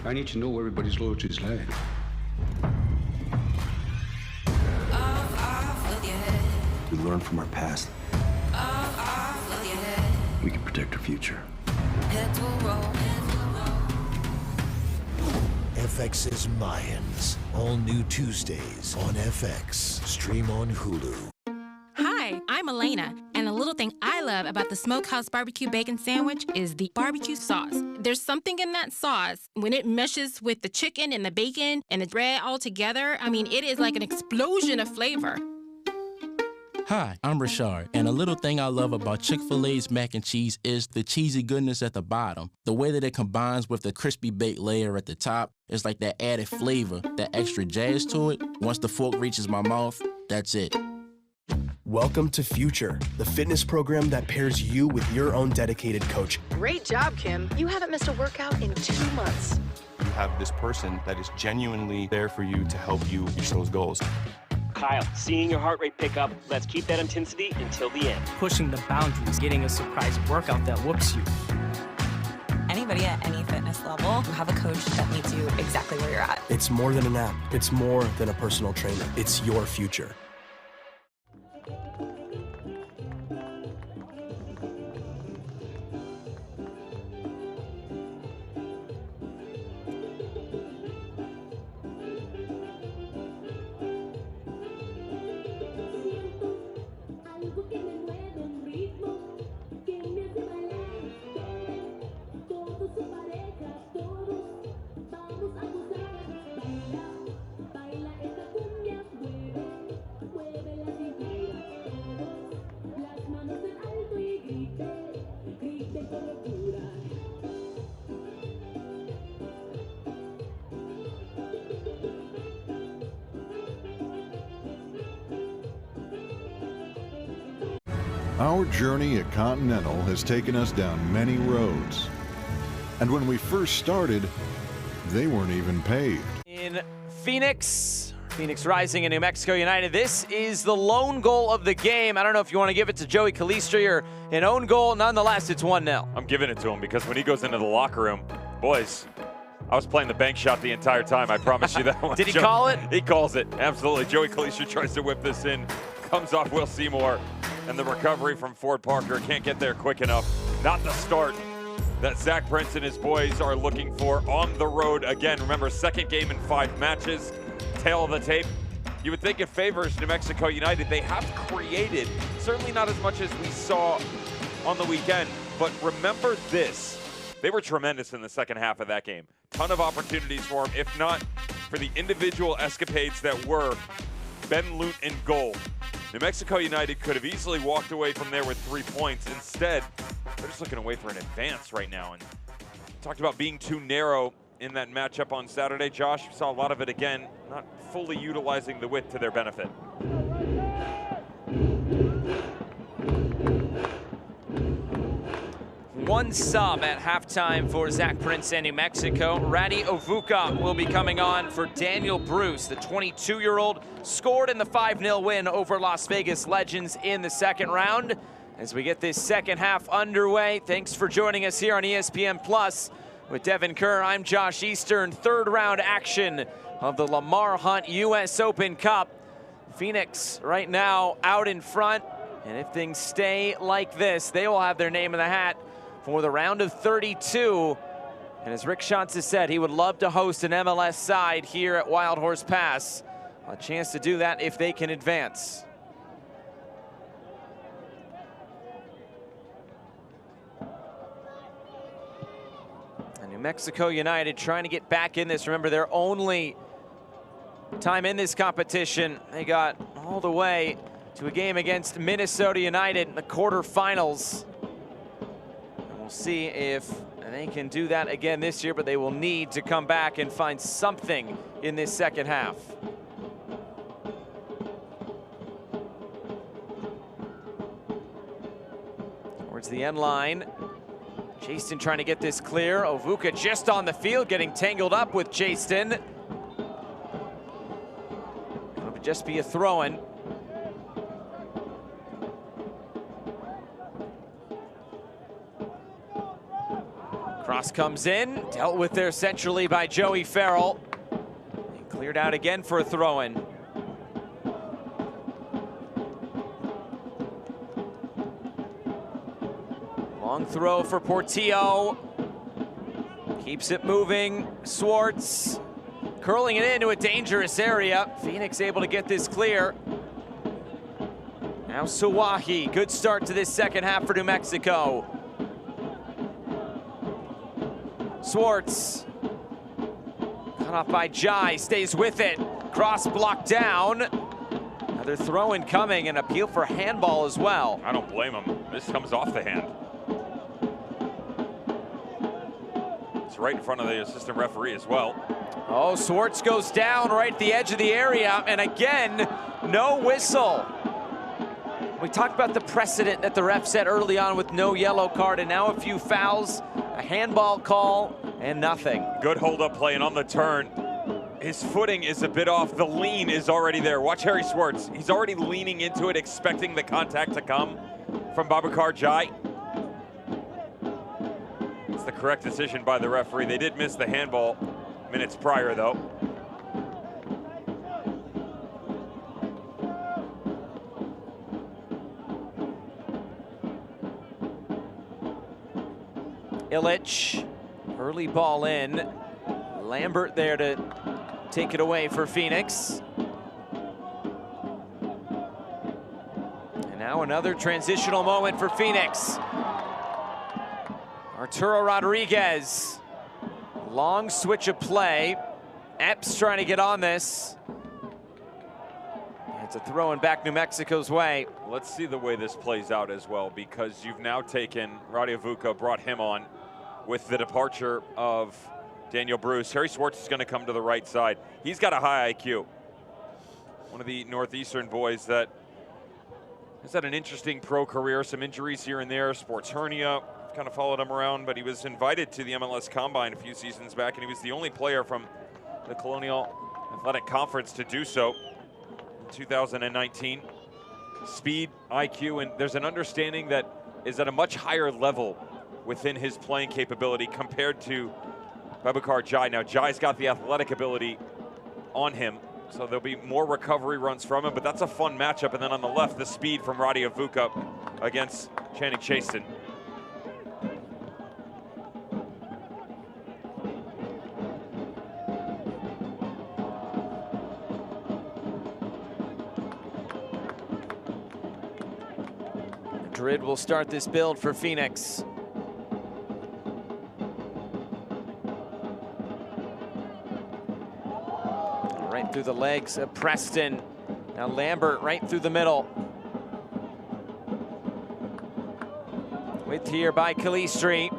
I need to know where everybody's loyalties lie. learn from our past, we can protect our future. FX's Mayans. All new Tuesdays on FX. Stream on Hulu. Hi, I'm Elena, and a little thing I love about the Smokehouse Barbecue Bacon Sandwich is the barbecue sauce. There's something in that sauce when it meshes with the chicken and the bacon and the bread all together. I mean, it is like an explosion of flavor. Hi, I'm Rashard, and a little thing I love about Chick-fil-A's mac and cheese is the cheesy goodness at the bottom. The way that it combines with the crispy baked layer at the top is like that added flavor, that extra jazz to it. Once the fork reaches my mouth, that's it. Welcome to Future, the fitness program that pairs you with your own dedicated coach. Great job, Kim. You haven't missed a workout in 2 months. You have this person that is genuinely there for you to help you reach those goals. Kyle, seeing your heart rate pick up, let's keep that intensity until the end. Pushing the boundaries, getting a surprise workout that whoops you. Anybody at any fitness level, you have a coach that meets you exactly where you're at. It's more than an app. It's more than a personal trainer. It's your future. Our journey at Continental has taken us down many roads. And when we first started, they weren't even paved. In Phoenix Rising and New Mexico United, this is the lone goal of the game. I don't know if you want to give it to Joey Calistri or an own goal. Nonetheless, it's 1-0. I'm giving it to him because when he goes into the locker room, boys, I was playing the bank shot the entire time. I promise you that one. Did he call it? He calls it, absolutely. Joey Calistri tries to whip this in, comes off Will Seymour, and the recovery from Ford Parker can't get there quick enough. Not the start that Zach Prince and his boys are looking for on the road again. Remember, second game in 5 matches, tail of the tape. You would think it favors New Mexico United. They have created, certainly not as much as we saw on the weekend, but remember this. They were tremendous in the second half of that game. Ton of opportunities for them, if not for the individual escapades that were Ben Lute in goal. New Mexico United could have easily walked away from there with 3 points. Instead, they're just looking away for an advance right now. And talked about being too narrow in that matchup on Saturday. Josh, we saw a lot of it again, not fully utilizing the width to their benefit. One sub at halftime for Zach Prince and New Mexico. Radi Ovuka will be coming on for Daniel Bruce. The 22-year-old scored in the 5-0 win over Las Vegas Legends in the second round. As we get this second half underway, thanks for joining us here on ESPN Plus. With Devin Kerr, I'm Josh Eastern. Third round action of the Lamar Hunt U.S. Open Cup. Phoenix right now out in front. And if things stay like this, they will have their name in the hat for the round of 32. And as Rick Schantz has said, he would love to host an MLS side here at Wild Horse Pass. A chance to do that if they can advance. And New Mexico United trying to get back in this. Remember, their only time in this competition, they got all the way to a game against Minnesota United in the quarterfinals. We'll see if they can do that again this year, but they will need to come back and find something in this second half. Towards the end line, Jaston trying to get this clear. Ovuka just on the field, getting tangled up with Jaston. It would just be a throw-in. Cross comes in, dealt with there centrally by Joey Farrell. And cleared out again for a throw-in. Long throw for Portillo. Keeps it moving. Swartz curling it into a dangerous area. Phoenix able to get this clear. Now Sawahi, good start to this second half for New Mexico. Swartz, cut off by Jai, stays with it. Cross blocked down. Another throw in coming, and appeal for handball as well. I don't blame him. This comes off the hand. It's right in front of the assistant referee as well. Oh, Swartz goes down right at the edge of the area, and again, no whistle. We talked about the precedent that the ref set early on with no yellow card, and now a few fouls, a handball call, and nothing. Good hold-up play, and on the turn, his footing is a bit off. The lean is already there. Watch Harry Swartz. He's already leaning into it, expecting the contact to come from Babakar Jai. It's the correct decision by the referee. They did miss the handball minutes prior, though. Illich, early ball in. Lambert there to take it away for Phoenix. And now another transitional moment for Phoenix. Arturo Rodriguez, long switch of play. Epps trying to get on this. It's a throw in back New Mexico's way. Let's see the way this plays out as well, because you've now taken Radi Avuka, brought him on with the departure of Daniel Bruce. Harry Swartz is going to come to the right side. He's got a high IQ. One of the Northeastern boys that has had an interesting pro career, some injuries here and there, sports hernia, kind of followed him around, but he was invited to the MLS Combine a few seasons back, and he was the only player from the Colonial Athletic Conference to do so in 2019. Speed, IQ, and there's an understanding that is at a much higher level within his playing capability compared to Babakar Jai. Now, Jai's got the athletic ability on him, so there'll be more recovery runs from him, but that's a fun matchup. And then on the left, the speed from Radi Avuka against Channing Chaston. Madrid will start this build for Phoenix. Right through the legs of Preston. Now Lambert right through the middle. With here by Calistri.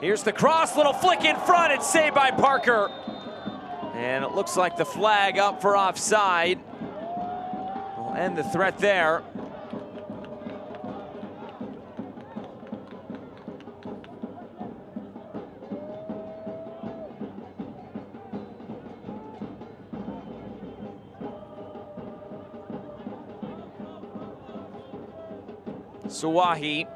Here's the cross, little flick in front, it's saved by Parker. And it looks like the flag up for offside. We'll end the threat there. Sawahi.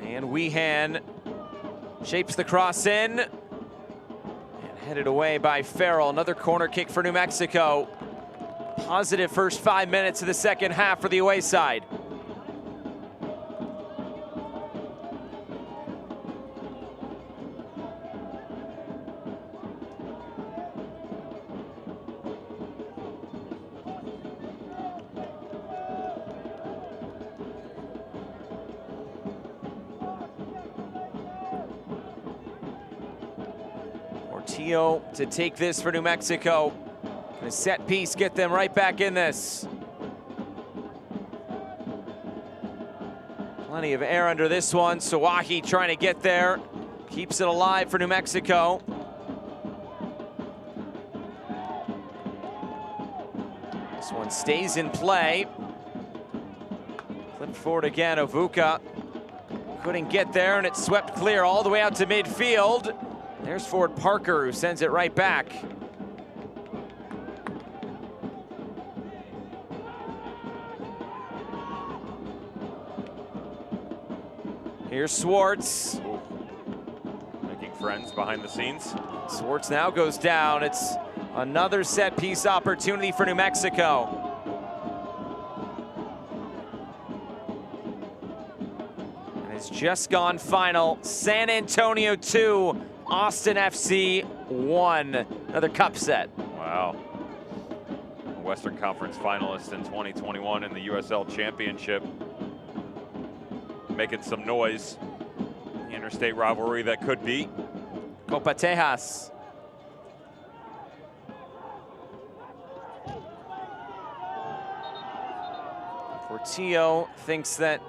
And Weehan shapes the cross in. And headed away by Farrell. Another corner kick for New Mexico. Positive first 5 minutes of the second half for the away side. Portillo to take this for New Mexico. A set piece, get them right back in this. Plenty of air under this one. Sawahi trying to get there. Keeps it alive for New Mexico. This one stays in play. Flip forward again, Avuka. Couldn't get there, and it swept clear all the way out to midfield. There's Ford Parker, who sends it right back. Here's Swartz. Making friends behind the scenes. Swartz now goes down. It's another set piece opportunity for New Mexico. It's just gone final. San Antonio 2, Austin FC 1. Another cup set. Wow. Western Conference finalist in 2021 in the USL Championship. Making some noise. The interstate rivalry that could be. Copa Tejas. Portillo thinks that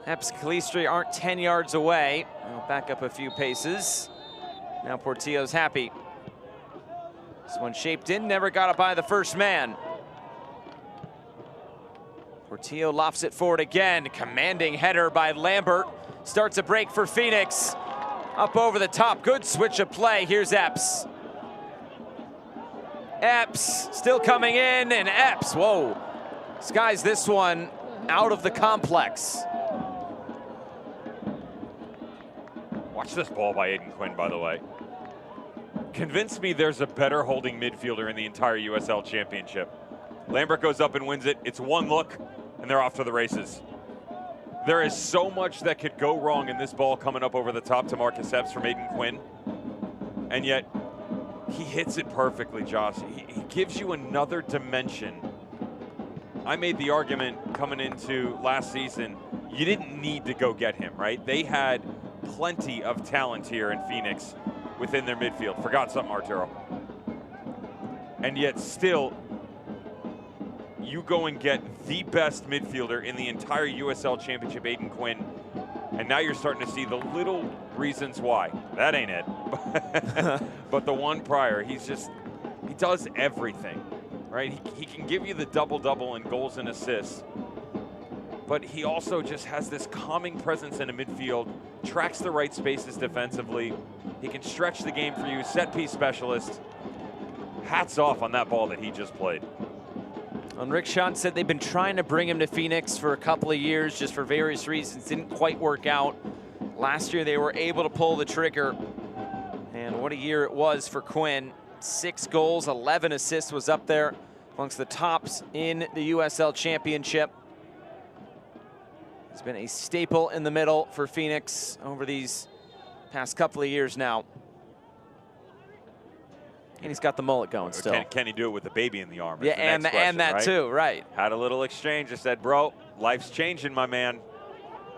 Epps Calistri aren't 10 yards away. They'll back up a few paces. Now Portillo's happy. This one shaped in, never got it by the first man. Portillo lofts it forward again. Commanding header by Lambert. Starts a break for Phoenix. Up over the top, good switch of play. Here's Epps. Epps still coming in, and Epps, whoa. Skies this one out of the complex. Watch this ball by Aiden Quinn, by the way. Convince me there's a better holding midfielder in the entire USL Championship. Lambert goes up and wins it. It's one look, and they're off to the races. There is so much that could go wrong in this ball coming up over the top to Marcus Epps from Aiden Quinn. And yet, he hits it perfectly, Josh. He gives you another dimension. I made the argument coming into last season, you didn't need to go get him, right? They had plenty of talent here in Phoenix within their midfield. Forgot something, Arturo. And yet still, you go and get the best midfielder in the entire USL Championship, Aiden Quinn, and now you're starting to see the little reasons why. That ain't it. But the one prior, he does everything, right? He can give you the double-double in goals and assists, but he also just has this calming presence in a midfield, tracks the right spaces defensively. He can stretch the game for you, set-piece specialist. Hats off on that ball that he just played. And Rick Sean said they've been trying to bring him to Phoenix for a couple of years, just for various reasons. Didn't quite work out. Last year they were able to pull the trigger. And what a year it was for Quinn. 6 goals, 11 assists, was up there amongst the tops in the USL Championship. He's been a staple in the middle for Phoenix over these past couple of years now. And he's got the mullet going still. Can he do it with the baby in the arm? Yeah, and that right? too, right. Had a little exchange. I said, bro, life's changing, my man.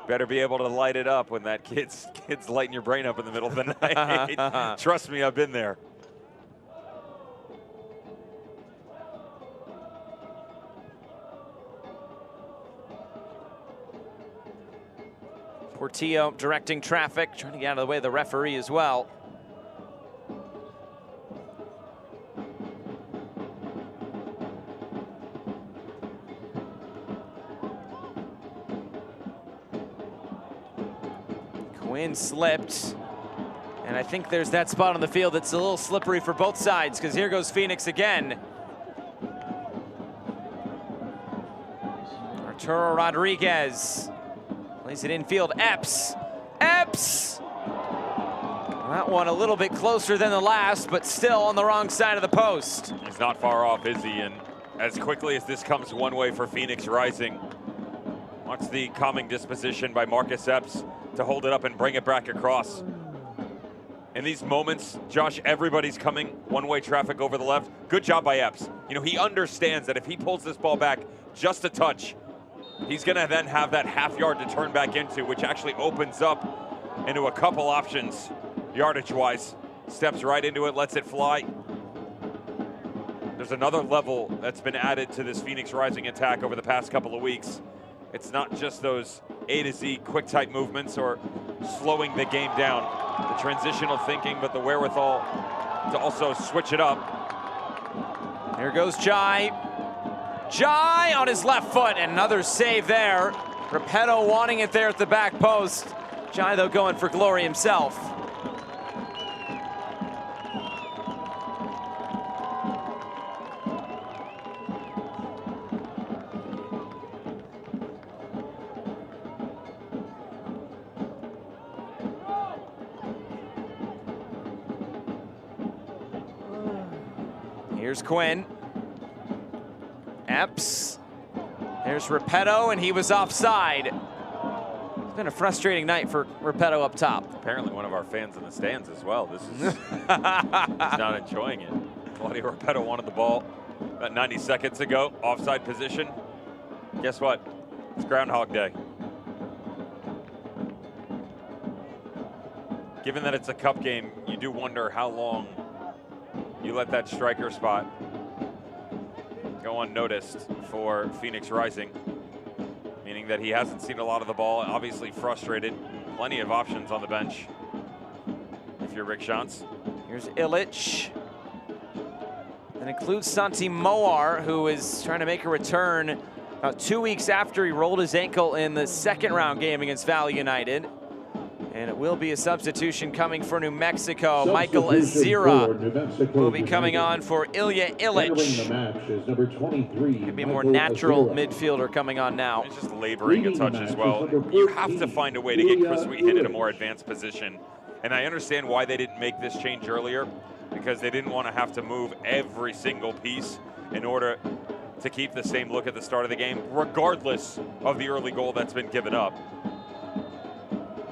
Better be able to light it up when that kid's lighting your brain up in the middle of the night. Trust me, I've been there. Portillo directing traffic, trying to get out of the way of the referee as well. Quinn slipped, and I think there's that spot on the field that's a little slippery for both sides, because here goes Phoenix again. Arturo Rodriguez plays it infield. Epps. Epps! That one a little bit closer than the last, but still on the wrong side of the post. He's not far off, is he? And as quickly as this comes one way for Phoenix Rising, watch the calming disposition by Marcus Epps to hold it up and bring it back across. In these moments, Josh, everybody's coming one-way traffic over the left. Good job by Epps. You know, he understands that if he pulls this ball back just a touch, he's gonna then have that half yard to turn back into, which actually opens up into a couple options yardage-wise. Steps right into it, lets it fly. There's another level that's been added to this Phoenix Rising attack over the past couple of weeks. It's not just those A to Z quick type movements or slowing the game down. The transitional thinking, but the wherewithal to also switch it up. Here goes Jai. Jai on his left foot, and another save there. Repetto wanting it there at the back post. Jai, though, going for glory himself. Here's Quinn. Epps. There's Repetto, and he was offside. been a frustrating night for Repetto up top. Apparently one of our fans in the stands as well. This is he's not enjoying it. Claudio Repetto wanted the ball about 90 seconds ago, offside position. Guess what? It's Groundhog Day. Given that it's a cup game, you do wonder how long you let that striker spot go unnoticed for Phoenix Rising, meaning that he hasn't seen a lot of the ball, obviously frustrated. Plenty of options on the bench if you're Rick Schantz. Here's Illich. That includes Santi Moar, who is trying to make a return about 2 weeks after he rolled his ankle in the second round game against Valley United. And it will be a substitution coming for New Mexico. Michael Azira will be coming on for Ilya Illich. Could be a more natural midfielder coming on now. He's just laboring a touch as well. You have to find a way to get Chris Wheaton in a more advanced position. And I understand why they didn't make this change earlier, because they didn't want to have to move every single piece in order to keep the same look at the start of the game, regardless of the early goal that's been given up.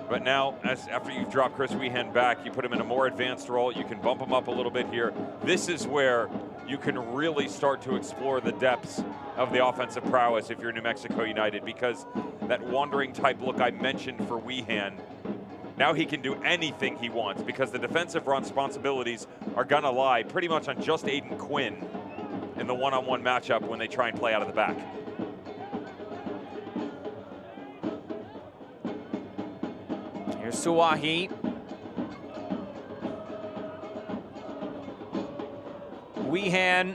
But now, after you've dropped Chris Weehan back, you put him in a more advanced role. You can bump him up a little bit here. This is where you can really start to explore the depths of the offensive prowess if you're New Mexico United, because that wandering type look I mentioned for Weehan, now he can do anything he wants, because the defensive responsibilities are gonna lie pretty much on just Aiden Quinn in the one-on-one matchup when they try and play out of the back. Here's Suwahi. Weehan.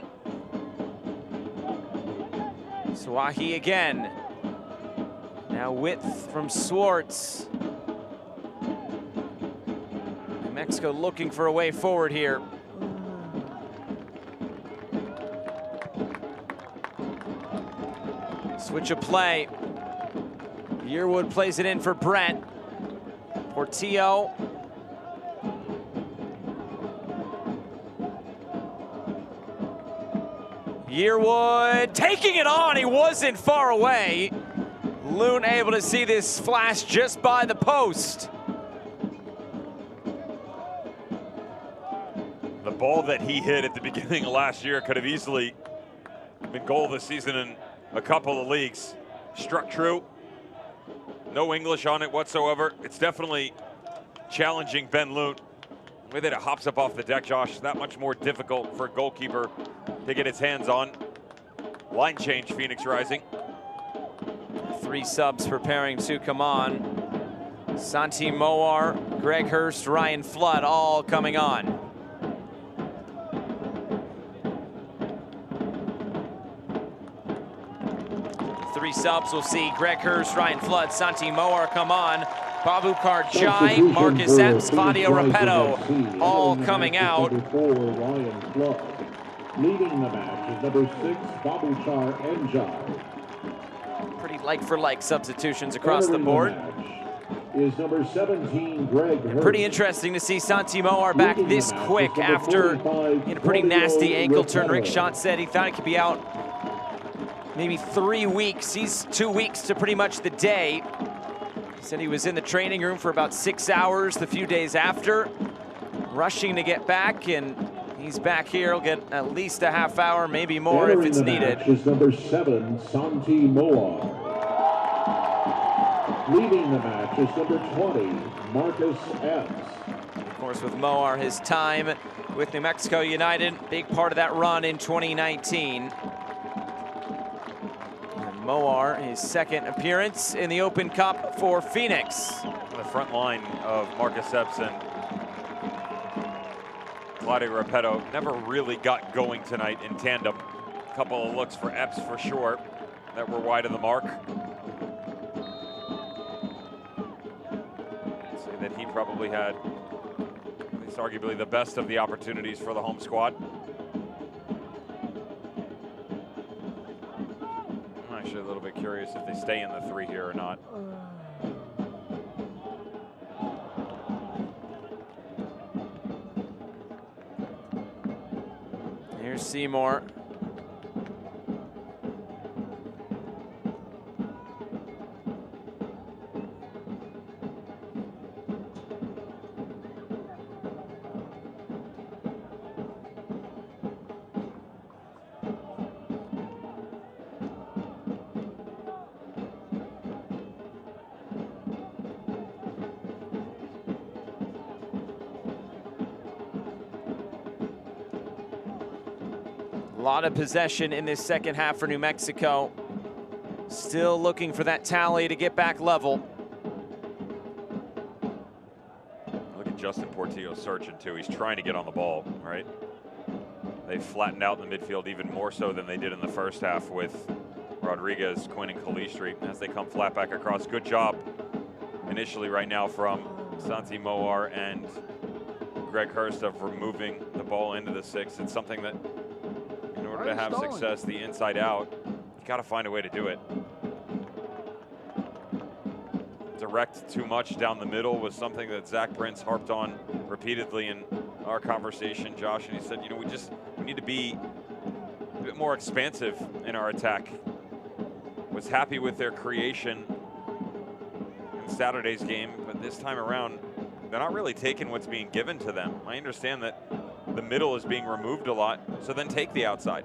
Suwahi again. Now width from Swartz. New Mexico looking for a way forward here. Switch of play. Yearwood plays it in for Brent. Portillo. Yearwood taking it on. He wasn't far away. Loon able to see this flash just by the post. The ball that he hit at the beginning of last year could have easily been goal of the season in a couple of leagues. Struck true. No English on it whatsoever. It's definitely challenging Ben Loon. The way that it hops up off the deck, Josh, that much more difficult for a goalkeeper to get his hands on. Line change, Phoenix Rising. 3 subs preparing to come on. Santi Moar, Greg Hurst, Ryan Flood, all coming on. Three subs, we'll see Greg Hurst, Ryan Flood, Santi Moar come on. Babu Karjai, Marcus Epps, Claudio Repetto, all coming out. Leading the match is number 6, Babuchar Njai. Pretty like-for-like substitutions across the board. Is number 17, Greg Hurst. Pretty interesting to see Santi Moar back this quick after a pretty nasty ankle turn. Rick Schantz said he thought he could be out maybe 3 weeks. He's 2 weeks to pretty much the day. He said he was in the training room for about 6 hours the few days after, rushing to get back, and he's back here. He'll get at least a half hour, maybe more if it's needed. Is number 7, Santi Moar. Leading the match is number 20, Marcus Epps. Of course, with Moar, his time with New Mexico United, big part of that run in 2019. And Moar, his second appearance in the Open Cup for Phoenix. The front line of Marcus Epps and Claudio Repetto never really got going tonight in tandem. A couple of looks for Epps for sure that were wide of the mark. I'd say that he probably had at least arguably the best of the opportunities for the home squad. I'm actually a little bit curious if they stay in the 3 here or not. Here's Seymour. A lot of possession in this second half for New Mexico. Still looking for that tally to get back level. Look at Justin Portillo searching too. He's trying to get on the ball, right? They flattened out in the midfield even more so than they did in the first half with Rodriguez, Quinn, and Calistri as they come flat back across. Good job initially right now from Santi Moar and Greg Hurst of removing the ball into the six. It's something that, in order to have success, the inside out, you got to find a way to do it. Direct too much down the middle was something that Zach Prince harped on repeatedly in our conversation, Josh, and he said, you know, we need to be a bit more expansive in our attack. Was happy with their creation in Saturday's game, but this time around, they're not really taking what's being given to them. I understand that the middle is being removed a lot, so then take the outside,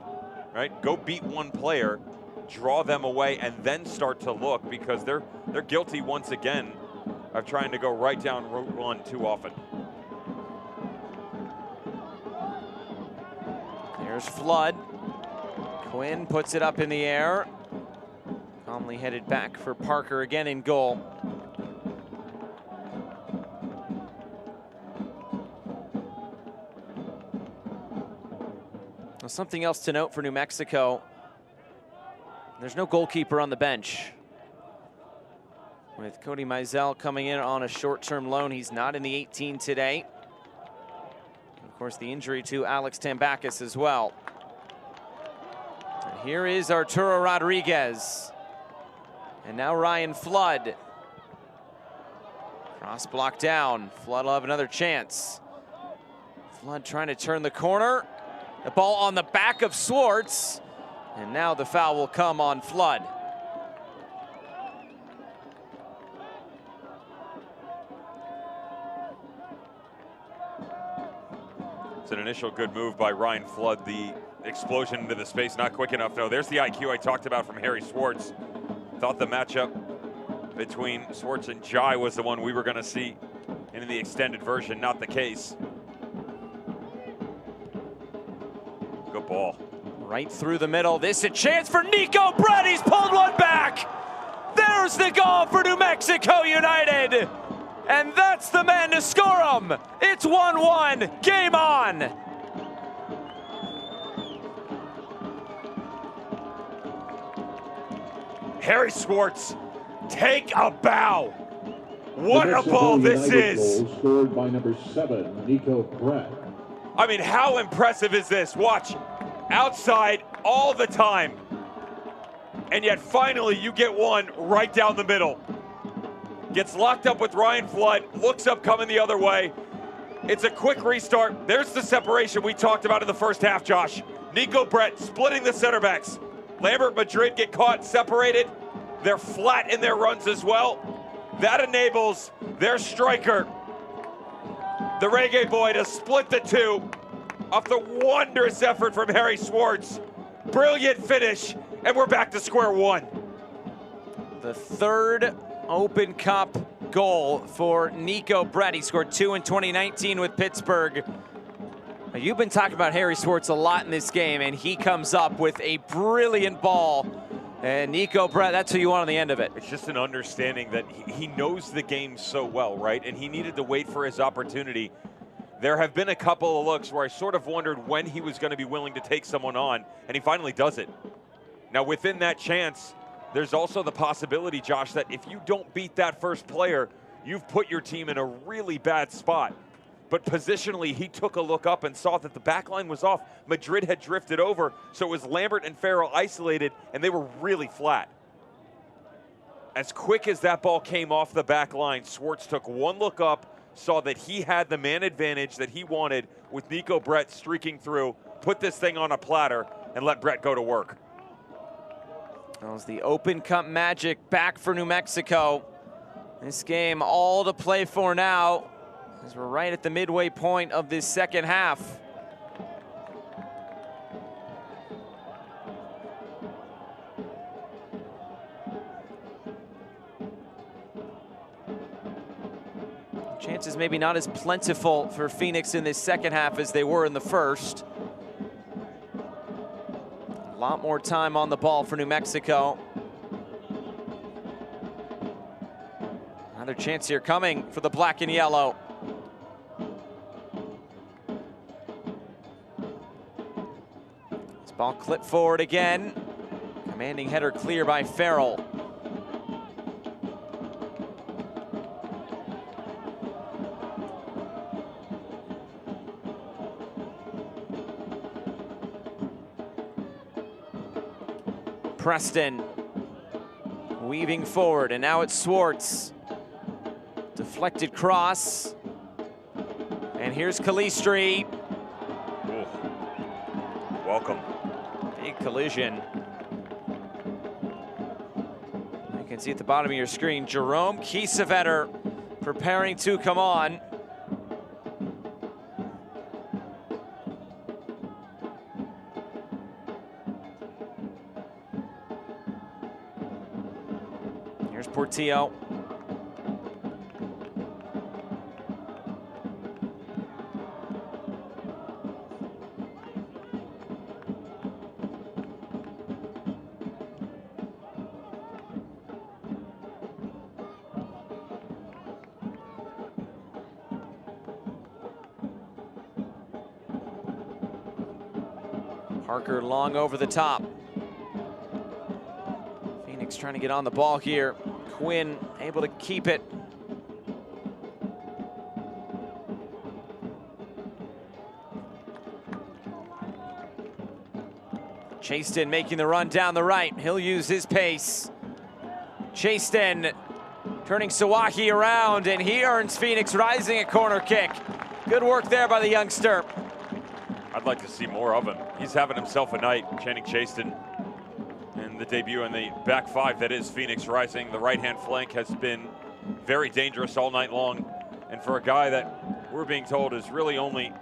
right? Go beat one player, draw them away, and then start to look, because they're guilty once again of trying to go right down Route 1 too often. Here's Flood. Quinn puts it up in the air. Calmly headed back for Parker again in goal. Now, something else to note for New Mexico. There's no goalkeeper on the bench. With Cody Mizell coming in on a short-term loan, he's not in the 18 today. Of course, the injury to Alex Tambakis as well. And here is Arturo Rodriguez. And now Ryan Flood. Cross block down. Flood will have another chance. Flood trying to turn the corner. The ball on the back of Swartz. And now the foul will come on Flood. It's an initial good move by Ryan Flood. The explosion into the space, not quick enough though. There's the IQ I talked about from Harry Swartz. Thought the matchup between Swartz and Jai was the one we were gonna see in the extended version, not the case. Good ball. Right through the middle. This a chance for Nico Brett. He's pulled one back. There's the goal for New Mexico United. And that's the man to score them. It's 1-1, game on. Harry Swartz, take a bow. What a ball this is. Goal scored by number 7, Nico Brett. I mean, how impressive is this? Watch, outside all the time. And yet finally you get one right down the middle. Gets locked up with Ryan Flood, looks up coming the other way. It's a quick restart. There's the separation we talked about in the first half, Josh. Nico Brett splitting the center backs. Lambert Madrid get caught, separated. They're flat in their runs as well. That enables their striker, the Reggae Boy, to split the two off the wondrous effort from Harry Swartz. Brilliant finish, and we're back to square one. The third Open Cup goal for Nico Brett. He scored 2 in 2019 with Pittsburgh. Now, you've been talking about Harry Swartz a lot in this game, and he comes up with a brilliant ball. And Nico Brett, that's who you want on the end of it. It's just an understanding that he knows the game so well, right? And he needed to wait for his opportunity. There have been a couple of looks where I sort of wondered when he was going to be willing to take someone on, and he finally does it. Now, within that chance, there's also the possibility, Josh, that if you don't beat that first player, you've put your team in a really bad spot. But positionally, he took a look up and saw that the back line was off. Madrid had drifted over, so it was Lambert and Farrell isolated, and they were really flat. As quick as that ball came off the back line, Swartz took one look up, saw that he had the man advantage that he wanted with Nico Brett streaking through, put this thing on a platter, and let Brett go to work. That was the Open Cup magic back for New Mexico. This game all to play for now, as we're right at the midway point of this second half. Chances maybe not as plentiful for Phoenix in this second half as they were in the first. A lot more time on the ball for New Mexico. Another chance here coming for the black and yellow. This ball clipped forward again. Commanding header clear by Farrell. Preston weaving forward, and now it's Swartz. Deflected cross. And here's Calistri. Welcome. Big collision. You can see at the bottom of your screen, Jerome Kiesewetter preparing to come on. Here's Portillo. Parker long over the top. Phoenix trying to get on the ball here. Quinn able to keep it. Chaston making the run down the right. He'll use his pace. Chaston turning Sawahi around, and he earns Phoenix Rising a corner kick. Good work there by the youngster. I'd like to see more of him. He's having himself a night, Channing Chaston. And the debut in the back five, that is Phoenix Rising. The right-hand flank has been very dangerous all night long. And for a guy that we're being told is really only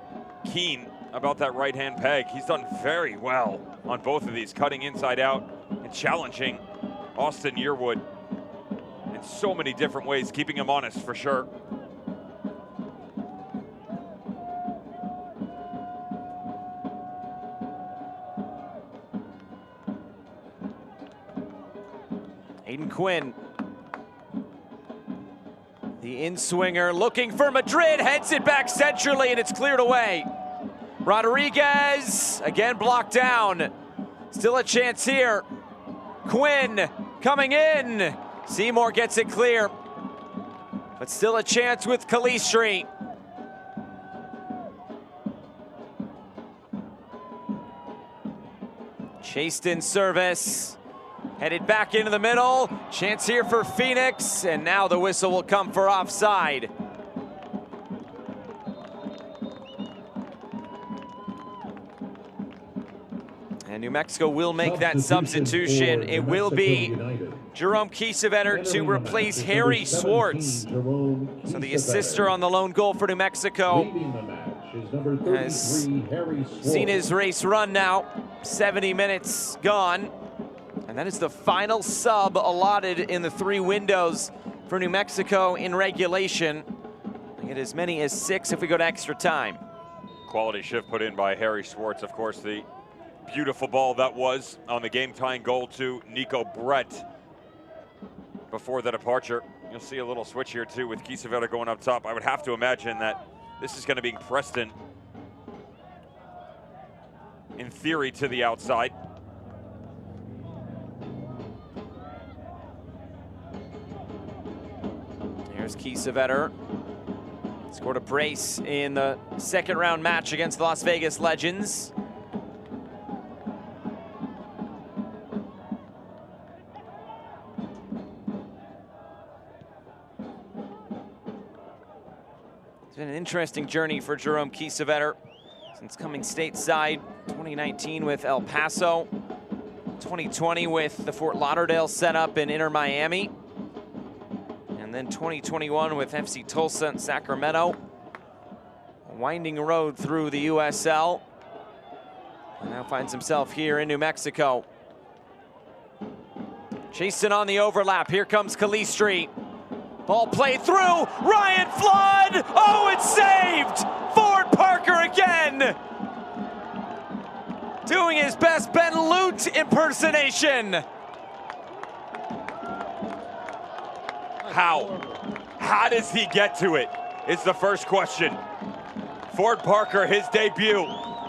keen about that right-hand peg, he's done very well on both of these, cutting inside out and challenging Austin Yearwood in so many different ways, keeping him honest for sure. Aiden Quinn, the in-swinger, looking for Madrid, heads it back centrally, and it's cleared away. Rodriguez, again blocked down. Still a chance here. Quinn coming in. Seymour gets it clear, but still a chance with Calistri. Chaston service. Headed back into the middle. Chance here for Phoenix, and now the whistle will come for offside. And New Mexico will make that substitution. It will be Jerome Kiesewetter to replace Harry Swartz. So the assister on the lone goal for New Mexico has seen his race run now. 70 minutes gone. And that is the final sub allotted in the 3 windows for New Mexico in regulation. We get as many as 6 if we go to extra time. Quality shift put in by Harry Swartz. Of course, the beautiful ball that was on the game-tying goal to Nico Brett before the departure. You'll see a little switch here too with Kiesewetter going up top. I would have to imagine that this is going to be Preston, in theory, to the outside. Here's Kiesewetter. Scored a brace in the second round match against the Las Vegas Legends. It's been an interesting journey for Jerome Kiesewetter since coming stateside. 2019 with El Paso, 2020 with the Fort Lauderdale setup in Inter Miami, and then 2021 with FC Tulsa and Sacramento. A winding road through the USL. And now finds himself here in New Mexico. Chasing on the overlap. Here comes Calistri. Ball played through. Ryan Flood. Oh, it's saved. Ford Parker again. doing his best Ben Lute impersonation. How? How does he get to it? Is the first question. Ford Parker, his debut.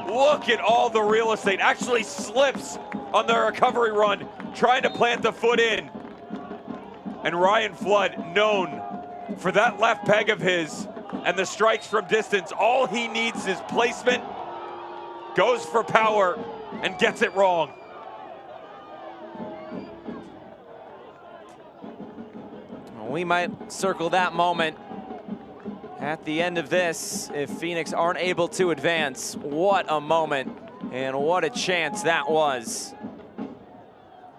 Look at all the real estate. Actually slips on the recovery run, trying to plant the foot in. And Ryan Flood, known for that left peg of his and the strikes from distance. All he needs is placement, goes for power, and gets it wrong. We might circle that moment at the end of this if Phoenix aren't able to advance. What a moment and what a chance that was.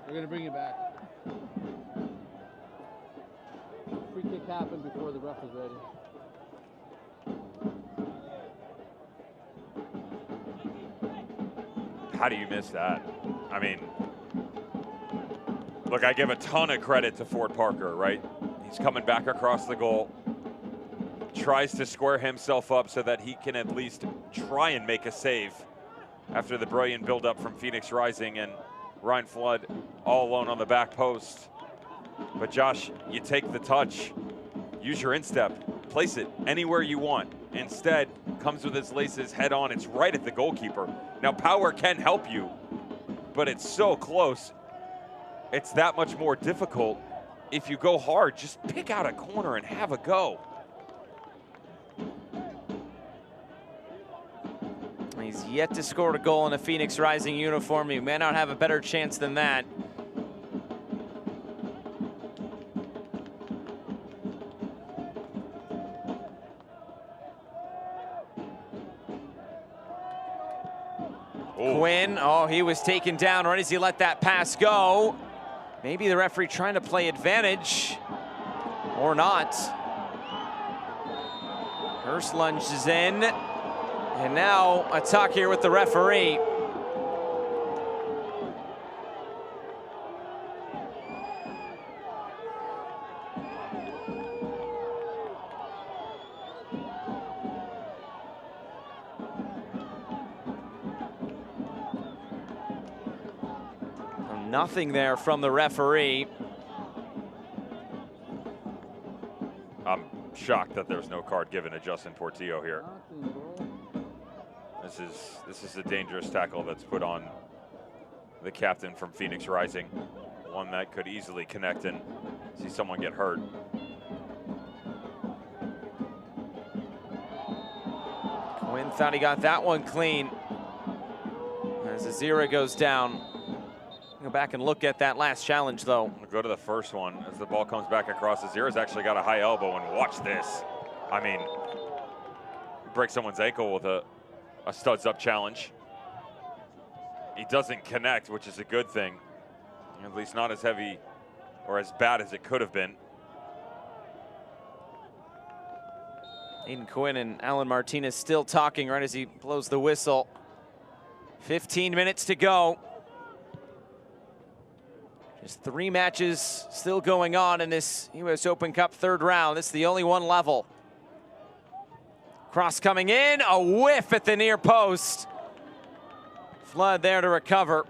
We're gonna bring you back. Free kick happened before the ref was ready. How do you miss that? I mean, look, I give a ton of credit to Ford Parker, right? He's coming back across the goal, tries to square himself up so that he can at least try and make a save after the brilliant build-up from Phoenix Rising, and Ryan Flood all alone on the back post. But Josh, you take the touch, use your instep, place it anywhere you want. Instead, comes with his laces head on. It's right at the goalkeeper. Now, power can help you, but it's so close. It's that much more difficult. If you go hard, just pick out a corner and have a go. He's yet to score a goal in a Phoenix Rising uniform. He may not have a better chance than that. Quinn, oh, he was taken down right as he let that pass go. Maybe the referee trying to play advantage, or not. Hurst lunges in, and now a talk here with the referee. Nothing there from the referee. I'm shocked that there's no card given to Justin Portillo here. This is a dangerous tackle that's put on the captain from Phoenix Rising. One that could easily connect and see someone get hurt. Quinn thought he got that one clean as Azira goes down. Go back and look at that last challenge, though. We'll go to the first one as the ball comes back across. Azira's actually got a high elbow, and watch this. I mean, break someone's ankle with a studs up challenge. He doesn't connect, which is a good thing. At least not as heavy or as bad as it could have been. Aiden Quinn and Alan Martinez still talking right as he blows the whistle. 15 minutes to go. Just 3 matches still going on in this US Open Cup third round. This is the only one level. Cross coming in, a whiff at the near post. Flood there to recover.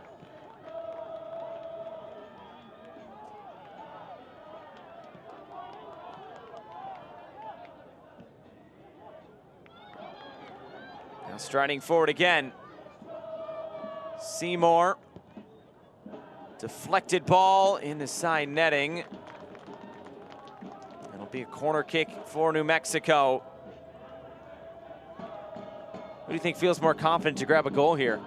Now striding forward again. Seymour. Deflected ball in the side netting. It'll be a corner kick for New Mexico. Who do you think feels more confident to grab a goal here?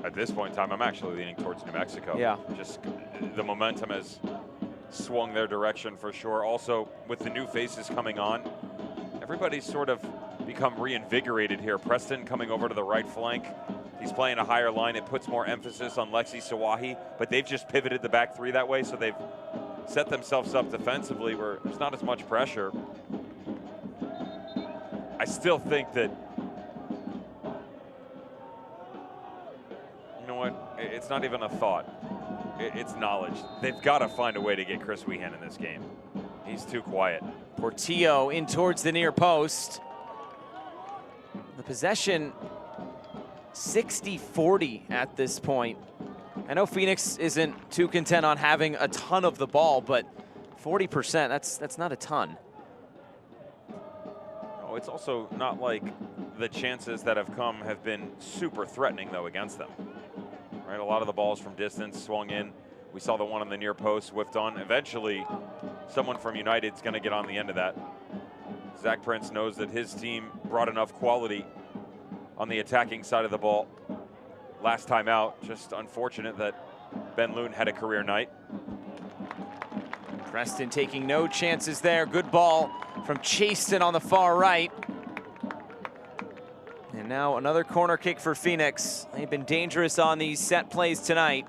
At this point in time, I'm actually leaning towards New Mexico. Yeah. Just the momentum has swung their direction for sure. Also, with the new faces coming on, everybody's sort of become reinvigorated here. Preston coming over to the right flank. He's playing a higher line. It puts more emphasis on Lexi Sawahi, but they've just pivoted the back three that way, so they've set themselves up defensively where there's not as much pressure. I still think that, you know what, it's not even a thought. It's knowledge. They've got to find a way to get Chris Weehan in this game. He's too quiet. Portillo in towards the near post. The possession 60-40 at this point. I know Phoenix isn't too content on having a ton of the ball, but 40%, that's not a ton. Oh, it's also not like the chances that have come have been super threatening, though, against them. Right, a lot of the balls from distance swung in. We saw the one on the near post whiffed on. Eventually, someone from United's going to get on the end of that. Zach Prince knows that his team brought enough quality on the attacking side of the ball last time out. Just unfortunate that Ben Loon had a career night. Preston taking no chances there. Good ball from Chaston on the far right. And now another corner kick for Phoenix. They've been dangerous on these set plays tonight.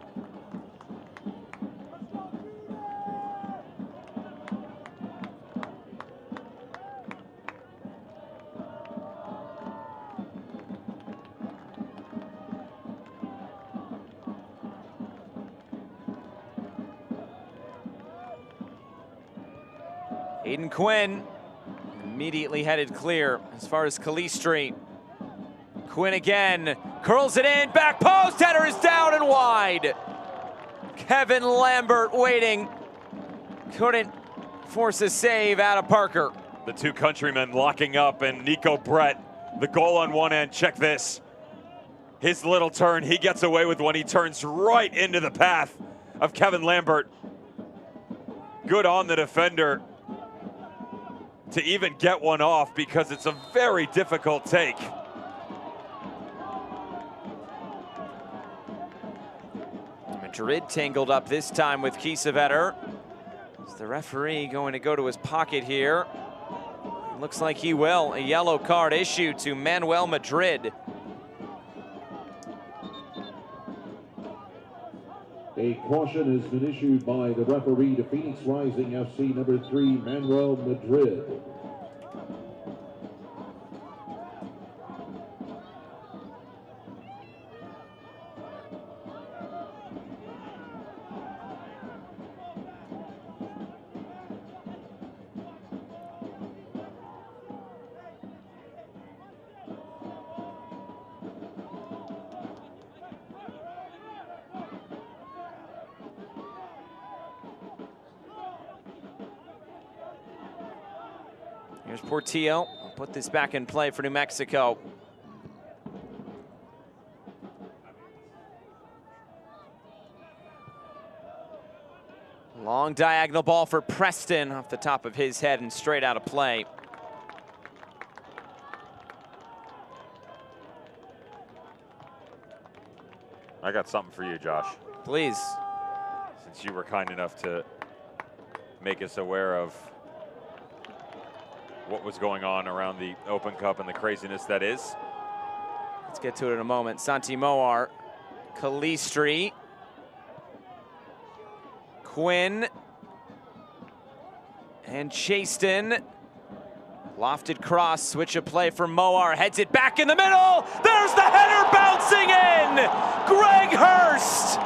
Aiden Quinn immediately headed clear as far as Calistri. Quinn again, curls it in, back post, header is down and wide. Kevin Lambert waiting, couldn't force a save out of Parker. The two countrymen locking up, and Nico Brett, the goal on one end, check this. His little turn, he gets away with one, he turns right into the path of Kevin Lambert. Good on the defender to even get one off, because it's a very difficult take. Madrid tangled up this time with Kiesewetter. Is the referee going to go to his pocket here? Looks like he will. A yellow card issued to Manuel Madrid. A caution has been issued by the referee to Phoenix Rising FC number 3, Manuel Madrid. Here's Portillo. I'll put this back in play for New Mexico. Long diagonal ball for Preston off the top of his head and straight out of play. I got something for you, Josh. Please. Since you were kind enough to make us aware of what was going on around the Open Cup and the craziness that is. Let's get to it in a moment. Santi Moar, Calistri, Quinn, and Chaston. Lofted cross, switch of play for Moar, heads it back in the middle. There's the header bouncing in. Greg Hurst.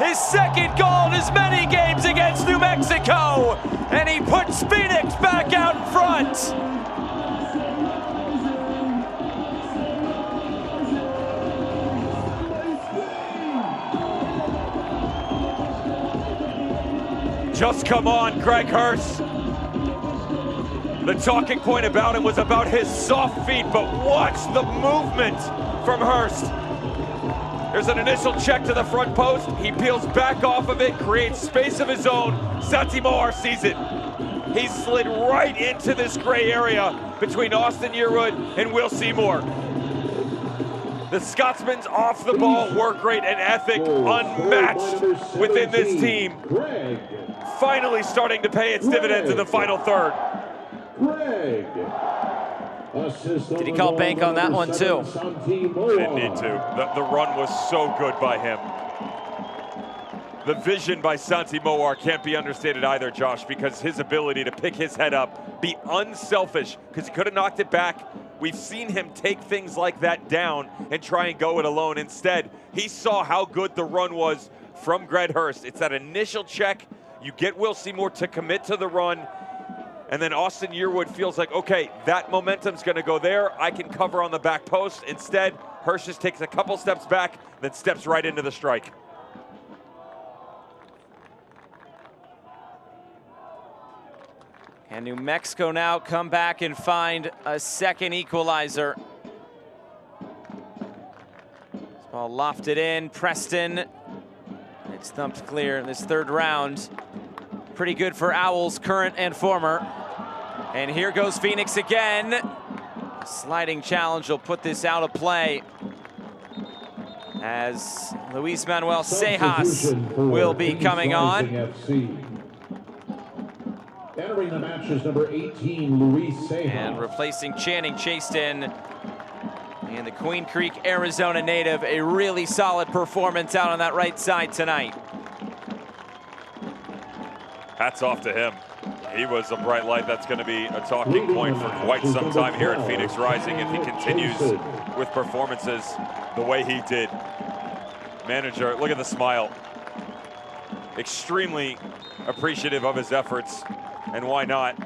His second goal in as many games against New Mexico. And he puts Phoenix back out in front. Just come on, Greg Hurst. The talking point about him was about his soft feet, but watch the movement from Hurst. There's an initial check to the front post. He peels back off of it, creates space of his own. Santi Moar sees it. He slid right into this gray area between Austin Yearwood and Will Seymour. The Scotsman's off the ball work rate and ethic unmatched within this team. Finally starting to pay its dividends in the final third. Did he call bank on that one too? Didn't need to. The run was so good by him. The vision by Santi Moar can't be understated either, Josh, because his ability to pick his head up, be unselfish, because he could have knocked it back. We've seen him take things like that down and try and go it alone. Instead, he saw how good the run was from Greg Hurst. It's that initial check. You get Will Seymour to commit to the run, and then Austin Yearwood feels like, okay, that momentum's going to go there. I can cover on the back post. Instead, Hirsch just takes a couple steps back, then steps right into the strike. And New Mexico now come back and find a second equalizer. This ball lofted in, Preston. It's thumped clear in this third round. Pretty good for Owls, current and former. And here goes Phoenix again. A sliding challenge will put this out of play, as Luis Manuel Cejas will be coming on. Entering the match is number 18, Luis Cejas. And replacing Channing Chaston, and the Queen Creek, Arizona native. A really solid performance out on that right side tonight. Hats off to him. He was a bright light. That's going to be a talking point for quite some time here at Phoenix Rising if he continues with performances the way he did. Manager, look at the smile. Extremely appreciative of his efforts, and why not?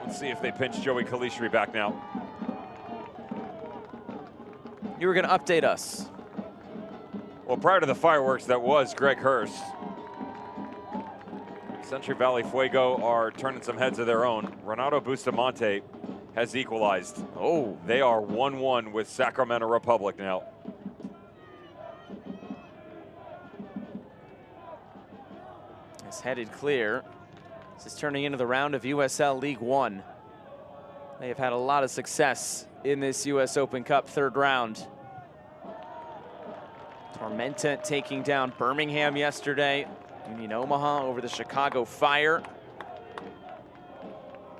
Let's see if they pinch Joey Calistri back now. You were going to update us. Well, prior to the fireworks, that was Greg Hurst. Century Valley Fuego are turning some heads of their own. Renato Bustamante has equalized. Oh, they are 1-1 with Sacramento Republic now. It's headed clear. This is turning into the round of USL League One. They have had a lot of success in this US Open Cup third round. Tormenta taking down Birmingham yesterday. Union Omaha over the Chicago Fire.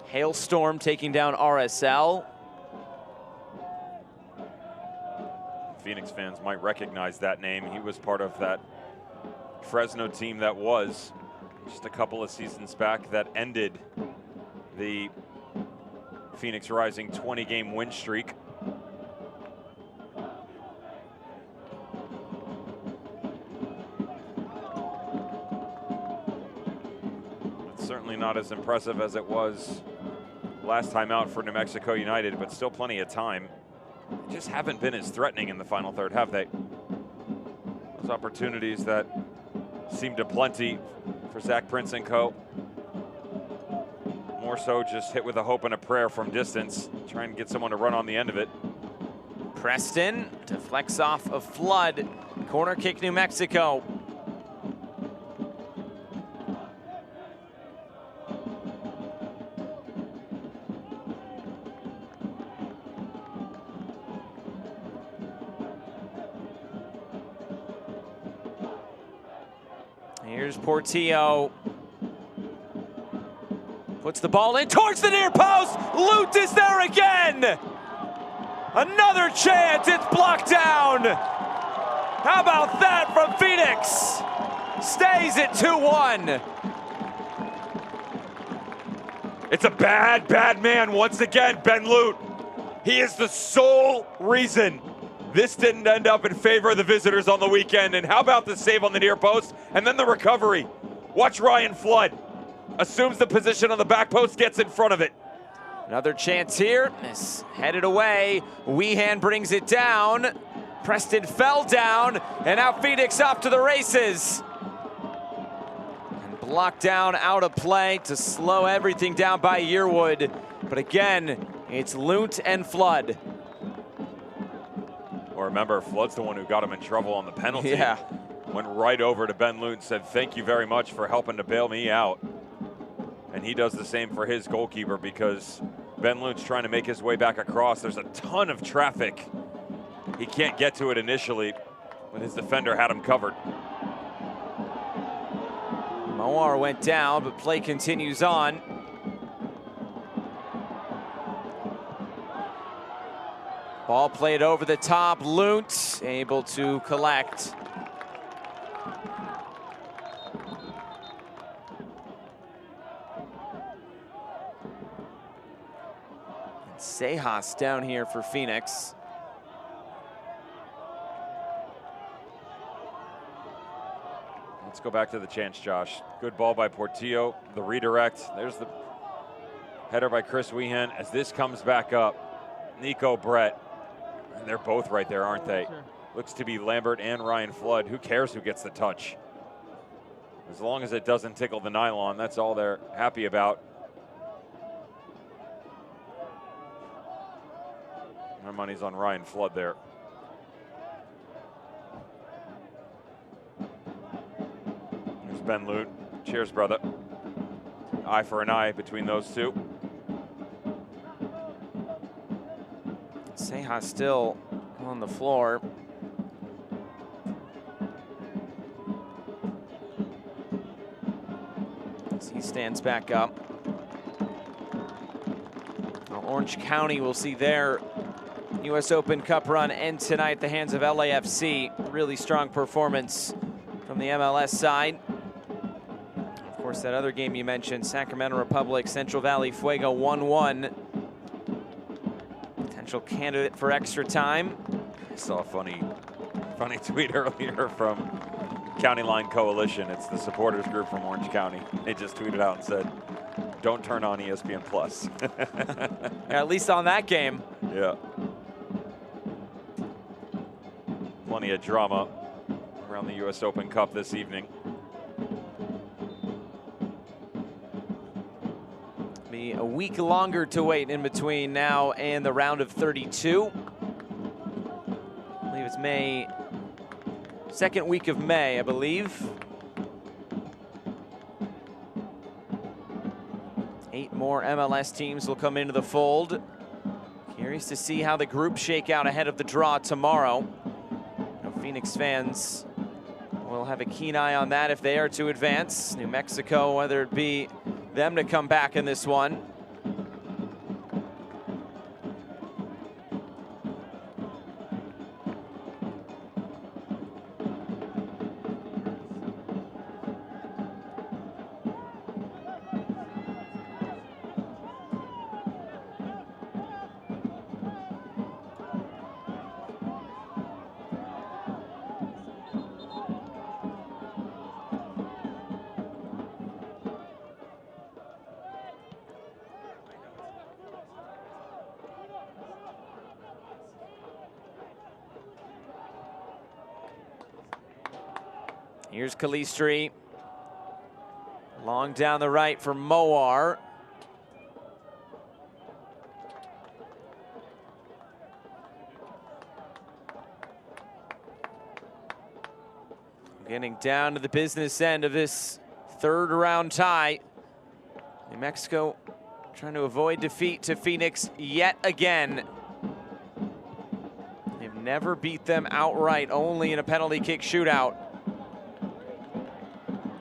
Hailstorm taking down RSL. Phoenix fans might recognize that name. He was part of that Fresno team that was just a couple of seasons back that ended the Phoenix Rising 20-game win streak. Certainly not as impressive as it was last time out for New Mexico United, but still plenty of time. They just haven't been as threatening in the final third, have they? Those opportunities that seemed aplenty for Zach Prince and co. More so just hit with a hope and a prayer from distance, trying to get someone to run on the end of it. Preston deflects off of Flood. Corner kick, New Mexico. Here's Portillo. Puts the ball in towards the near post. Lute is there again. Another chance. It's blocked down. How about that from Phoenix? Stays at 2-1. It's a bad, bad man once again, Ben Lute. He is the sole reason this didn't end up in favor of the visitors on the weekend. And how about the save on the near post and then the recovery? Watch Ryan Flood. Assumes the position on the back post, gets in front of it. Another chance here. It's headed away. Weehan brings it down. Preston fell down, and now Phoenix off to the races. And blocked down out of play to slow everything down by Yearwood. But again, it's Lute and Flood. Well, remember, Flood's the one who got him in trouble on the penalty. Yeah. Went right over to Ben Lute and said, "Thank you very much for helping to bail me out." And he does the same for his goalkeeper because Ben Lute's trying to make his way back across. There's a ton of traffic. He can't get to it initially, but his defender had him covered. Moar went down, but play continues on. Ball played over the top. Lute able to collect. Cejas down here for Phoenix. Let's go back to the chance, Josh. Good ball by Portillo. The redirect. There's the header by Chris Weehan. As this comes back up, Nico Brett. And they're both right there, aren't they? Looks to be Lambert and Ryan Flood. Who cares who gets the touch? As long as it doesn't tickle the nylon, that's all they're happy about. My money's on Ryan Flood there. There's Ben Lute. Cheers, brother. Eye for an eye between those two. Sejas still on the floor. As he stands back up. Well, Orange County will see their U.S. Open Cup run end tonight at the hands of LAFC. Really strong performance from the MLS side. Of course, that other game you mentioned, Sacramento Republic, Central Valley Fuego 1-1. Potential candidate for extra time. I saw a funny tweet earlier from County Line Coalition. It's the supporters group from Orange County. They just tweeted out and said, "Don't turn on ESPN Plus." Yeah, at least on that game. Yeah. Plenty of drama around the U.S. Open Cup this evening. Be a week longer to wait in between now and the round of 32. I believe it's May, second week of May, I believe. 8 more MLS teams will come into the fold. Curious to see how the groups shake out ahead of the draw tomorrow. Phoenix fans will have a keen eye on that if they are to advance. New Mexico, whether it be them to come back in this one. Here's Calistri. Long down the right for Moar. Getting down to the business end of this third round tie. New Mexico trying to avoid defeat to Phoenix yet again. They've never beat them outright, only in a penalty kick shootout.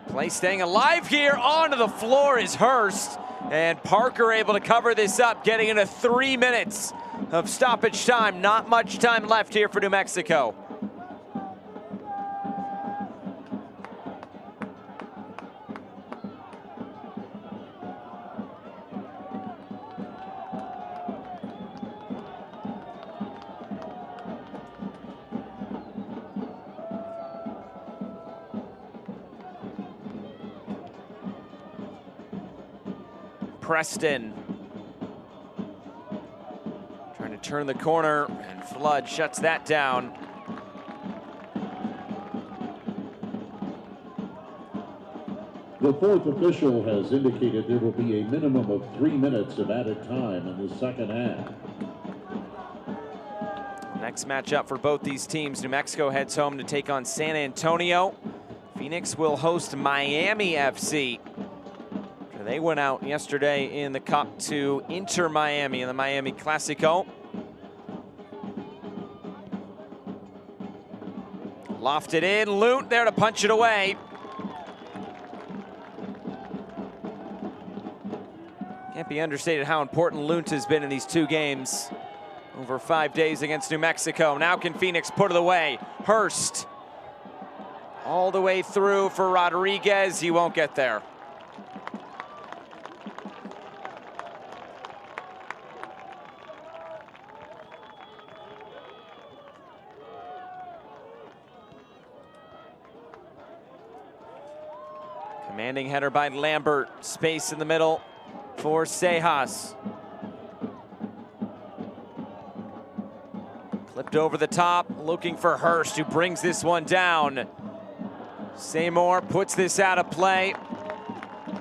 Play staying alive here. Onto the floor is Hurst. And Parker able to cover this up, getting into 3 minutes of stoppage time. Not much time left here for New Mexico. Preston trying to turn the corner, and Flood shuts that down. The fourth official has indicated there will be a minimum of 3 minutes of added time in the second half. Next matchup for both these teams, New Mexico heads home to take on San Antonio. Phoenix will host Miami FC. They went out yesterday in the Cup to Inter Miami in the Miami Classico. Lofted in, Lute there to punch it away. Can't be understated how important Lute has been in these 2 games over 5 days against New Mexico. Now can Phoenix put it away? Hurst all the way through for Rodriguez. He won't get there. Commanding header by Lambert. Space in the middle for Sejas. Lobbed over the top, looking for Hurst, who brings this one down. Seymour puts this out of play.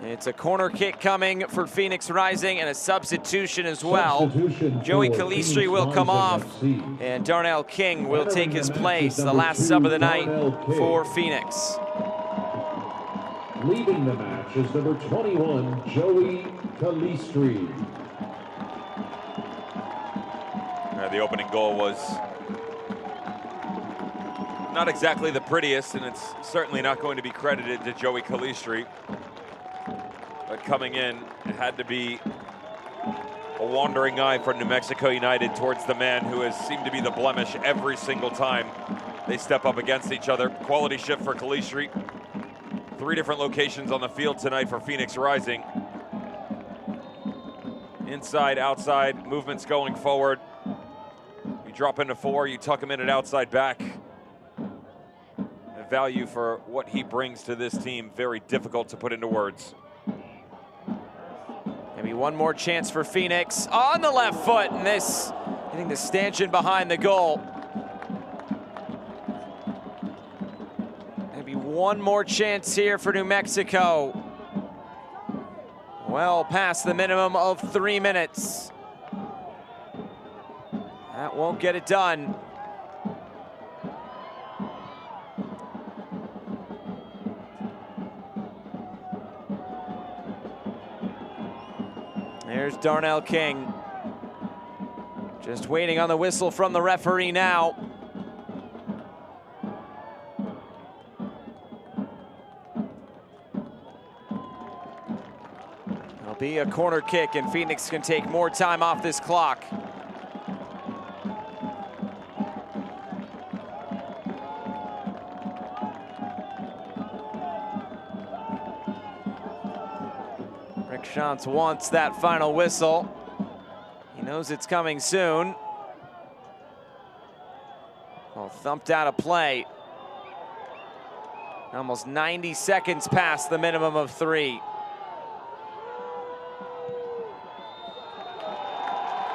It's a corner kick coming for Phoenix Rising and a substitution as well. Joey Calistri will come off and Darnell King will take his place, the last sub of the night for Phoenix. Leading the match is number 21, Joey Calistri. The opening goal was not exactly the prettiest, and it's certainly not going to be credited to Joey Calistri. But coming in, it had to be a wandering eye for New Mexico United towards the man who has seemed to be the blemish every single time they step up against each other. Quality shift for Calistri. 3 different locations on the field tonight for Phoenix Rising. Inside, outside, movements going forward. You drop into 4, you tuck him in at outside back. The value for what he brings to this team, very difficult to put into words. Maybe one more chance for Phoenix on the left foot, and this hitting the stanchion behind the goal. Maybe one more chance here for New Mexico. Well past the minimum of 3 minutes. That won't get it done. There's Darnell King. Just waiting on the whistle from the referee now. It'll be a corner kick, and Phoenix can take more time off this clock. Rick Schantz wants that final whistle. He knows it's coming soon. Well, thumped out of play. Almost 90 seconds past the minimum of 3.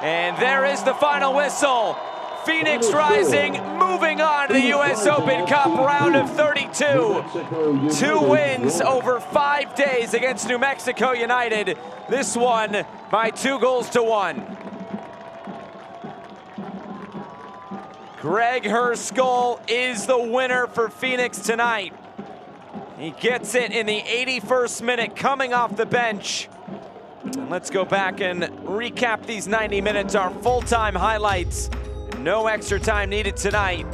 And there is the final whistle. Phoenix Rising moving on to the U.S. Open Cup round of 32. 2 wins over 5 days against New Mexico United. This one by 2-1. Greg Hurstkull is the winner for Phoenix tonight. He gets it in the 81st minute coming off the bench. And let's go back and recap these 90 minutes, our full-time highlights. No extra time needed tonight,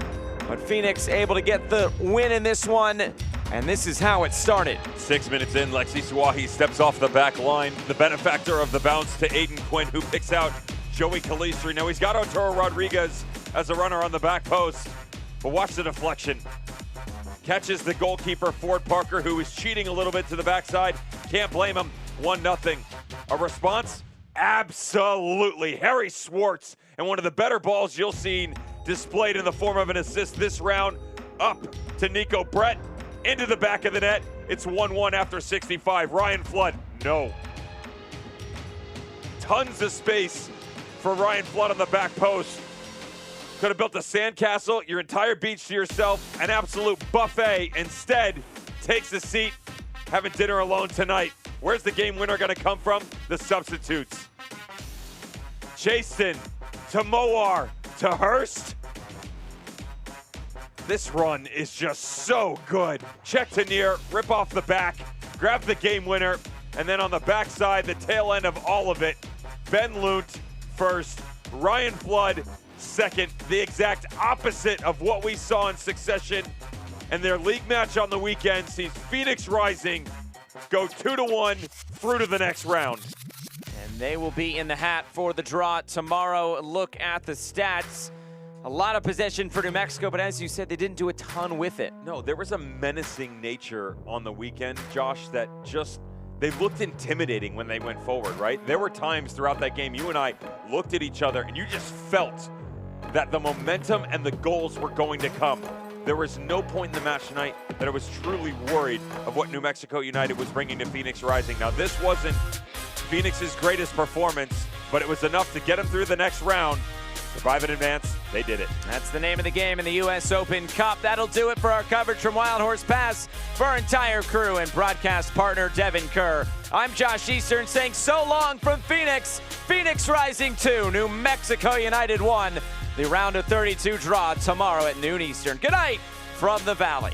but Phoenix able to get the win in this one, and this is how it started. 6 minutes in, Lexi Suahi steps off the back line. The benefactor of the bounce to Aiden Quinn, who picks out Joey Calistri. Now he's got Arturo Rodriguez as a runner on the back post, but watch the deflection. Catches the goalkeeper, Ford Parker, who is cheating a little bit to the backside. Can't blame him, 1-0. A response? Absolutely. Harry Swartz, and one of the better balls you'll see displayed in the form of an assist this round, up to Nico Brett, into the back of the net. It's 1-1 after 65. Ryan Flood, no. Tons of space for Ryan Flood on the back post. Could have built a sandcastle, your entire beach to yourself, an absolute buffet. Instead, takes a seat, having dinner alone tonight. Where's the game winner gonna come from? The substitutes. Jason to Moar to Hurst. This run is just so good. Check to near, rip off the back, grab the game winner, and then on the backside, the tail end of all of it, Ben Lunt first, Ryan Flood second, the exact opposite of what we saw in Succession. And their league match on the weekend sees Phoenix Rising go 2-1 through to the next round. And they will be in the hat for the draw tomorrow. Look at the stats. A lot of possession for New Mexico, but as you said, they didn't do a ton with it. No, there was a menacing nature on the weekend, Josh, that just, they looked intimidating when they went forward, right? There were times throughout that game, you and I looked at each other and you just felt that the momentum and the goals were going to come. There was no point in the match tonight that I was truly worried of what New Mexico United was bringing to Phoenix Rising. Now, this wasn't Phoenix's greatest performance, but it was enough to get them through the next round. Survive and advance. They did it. That's the name of the game in the U.S. Open Cup. That'll do it for our coverage from Wild Horse Pass. For our entire crew and broadcast partner, Devin Kerr, I'm Josh Eastern saying so long from Phoenix. Phoenix Rising 2, New Mexico United 1. The round of 32 draw tomorrow at noon Eastern. Good night from the Valley.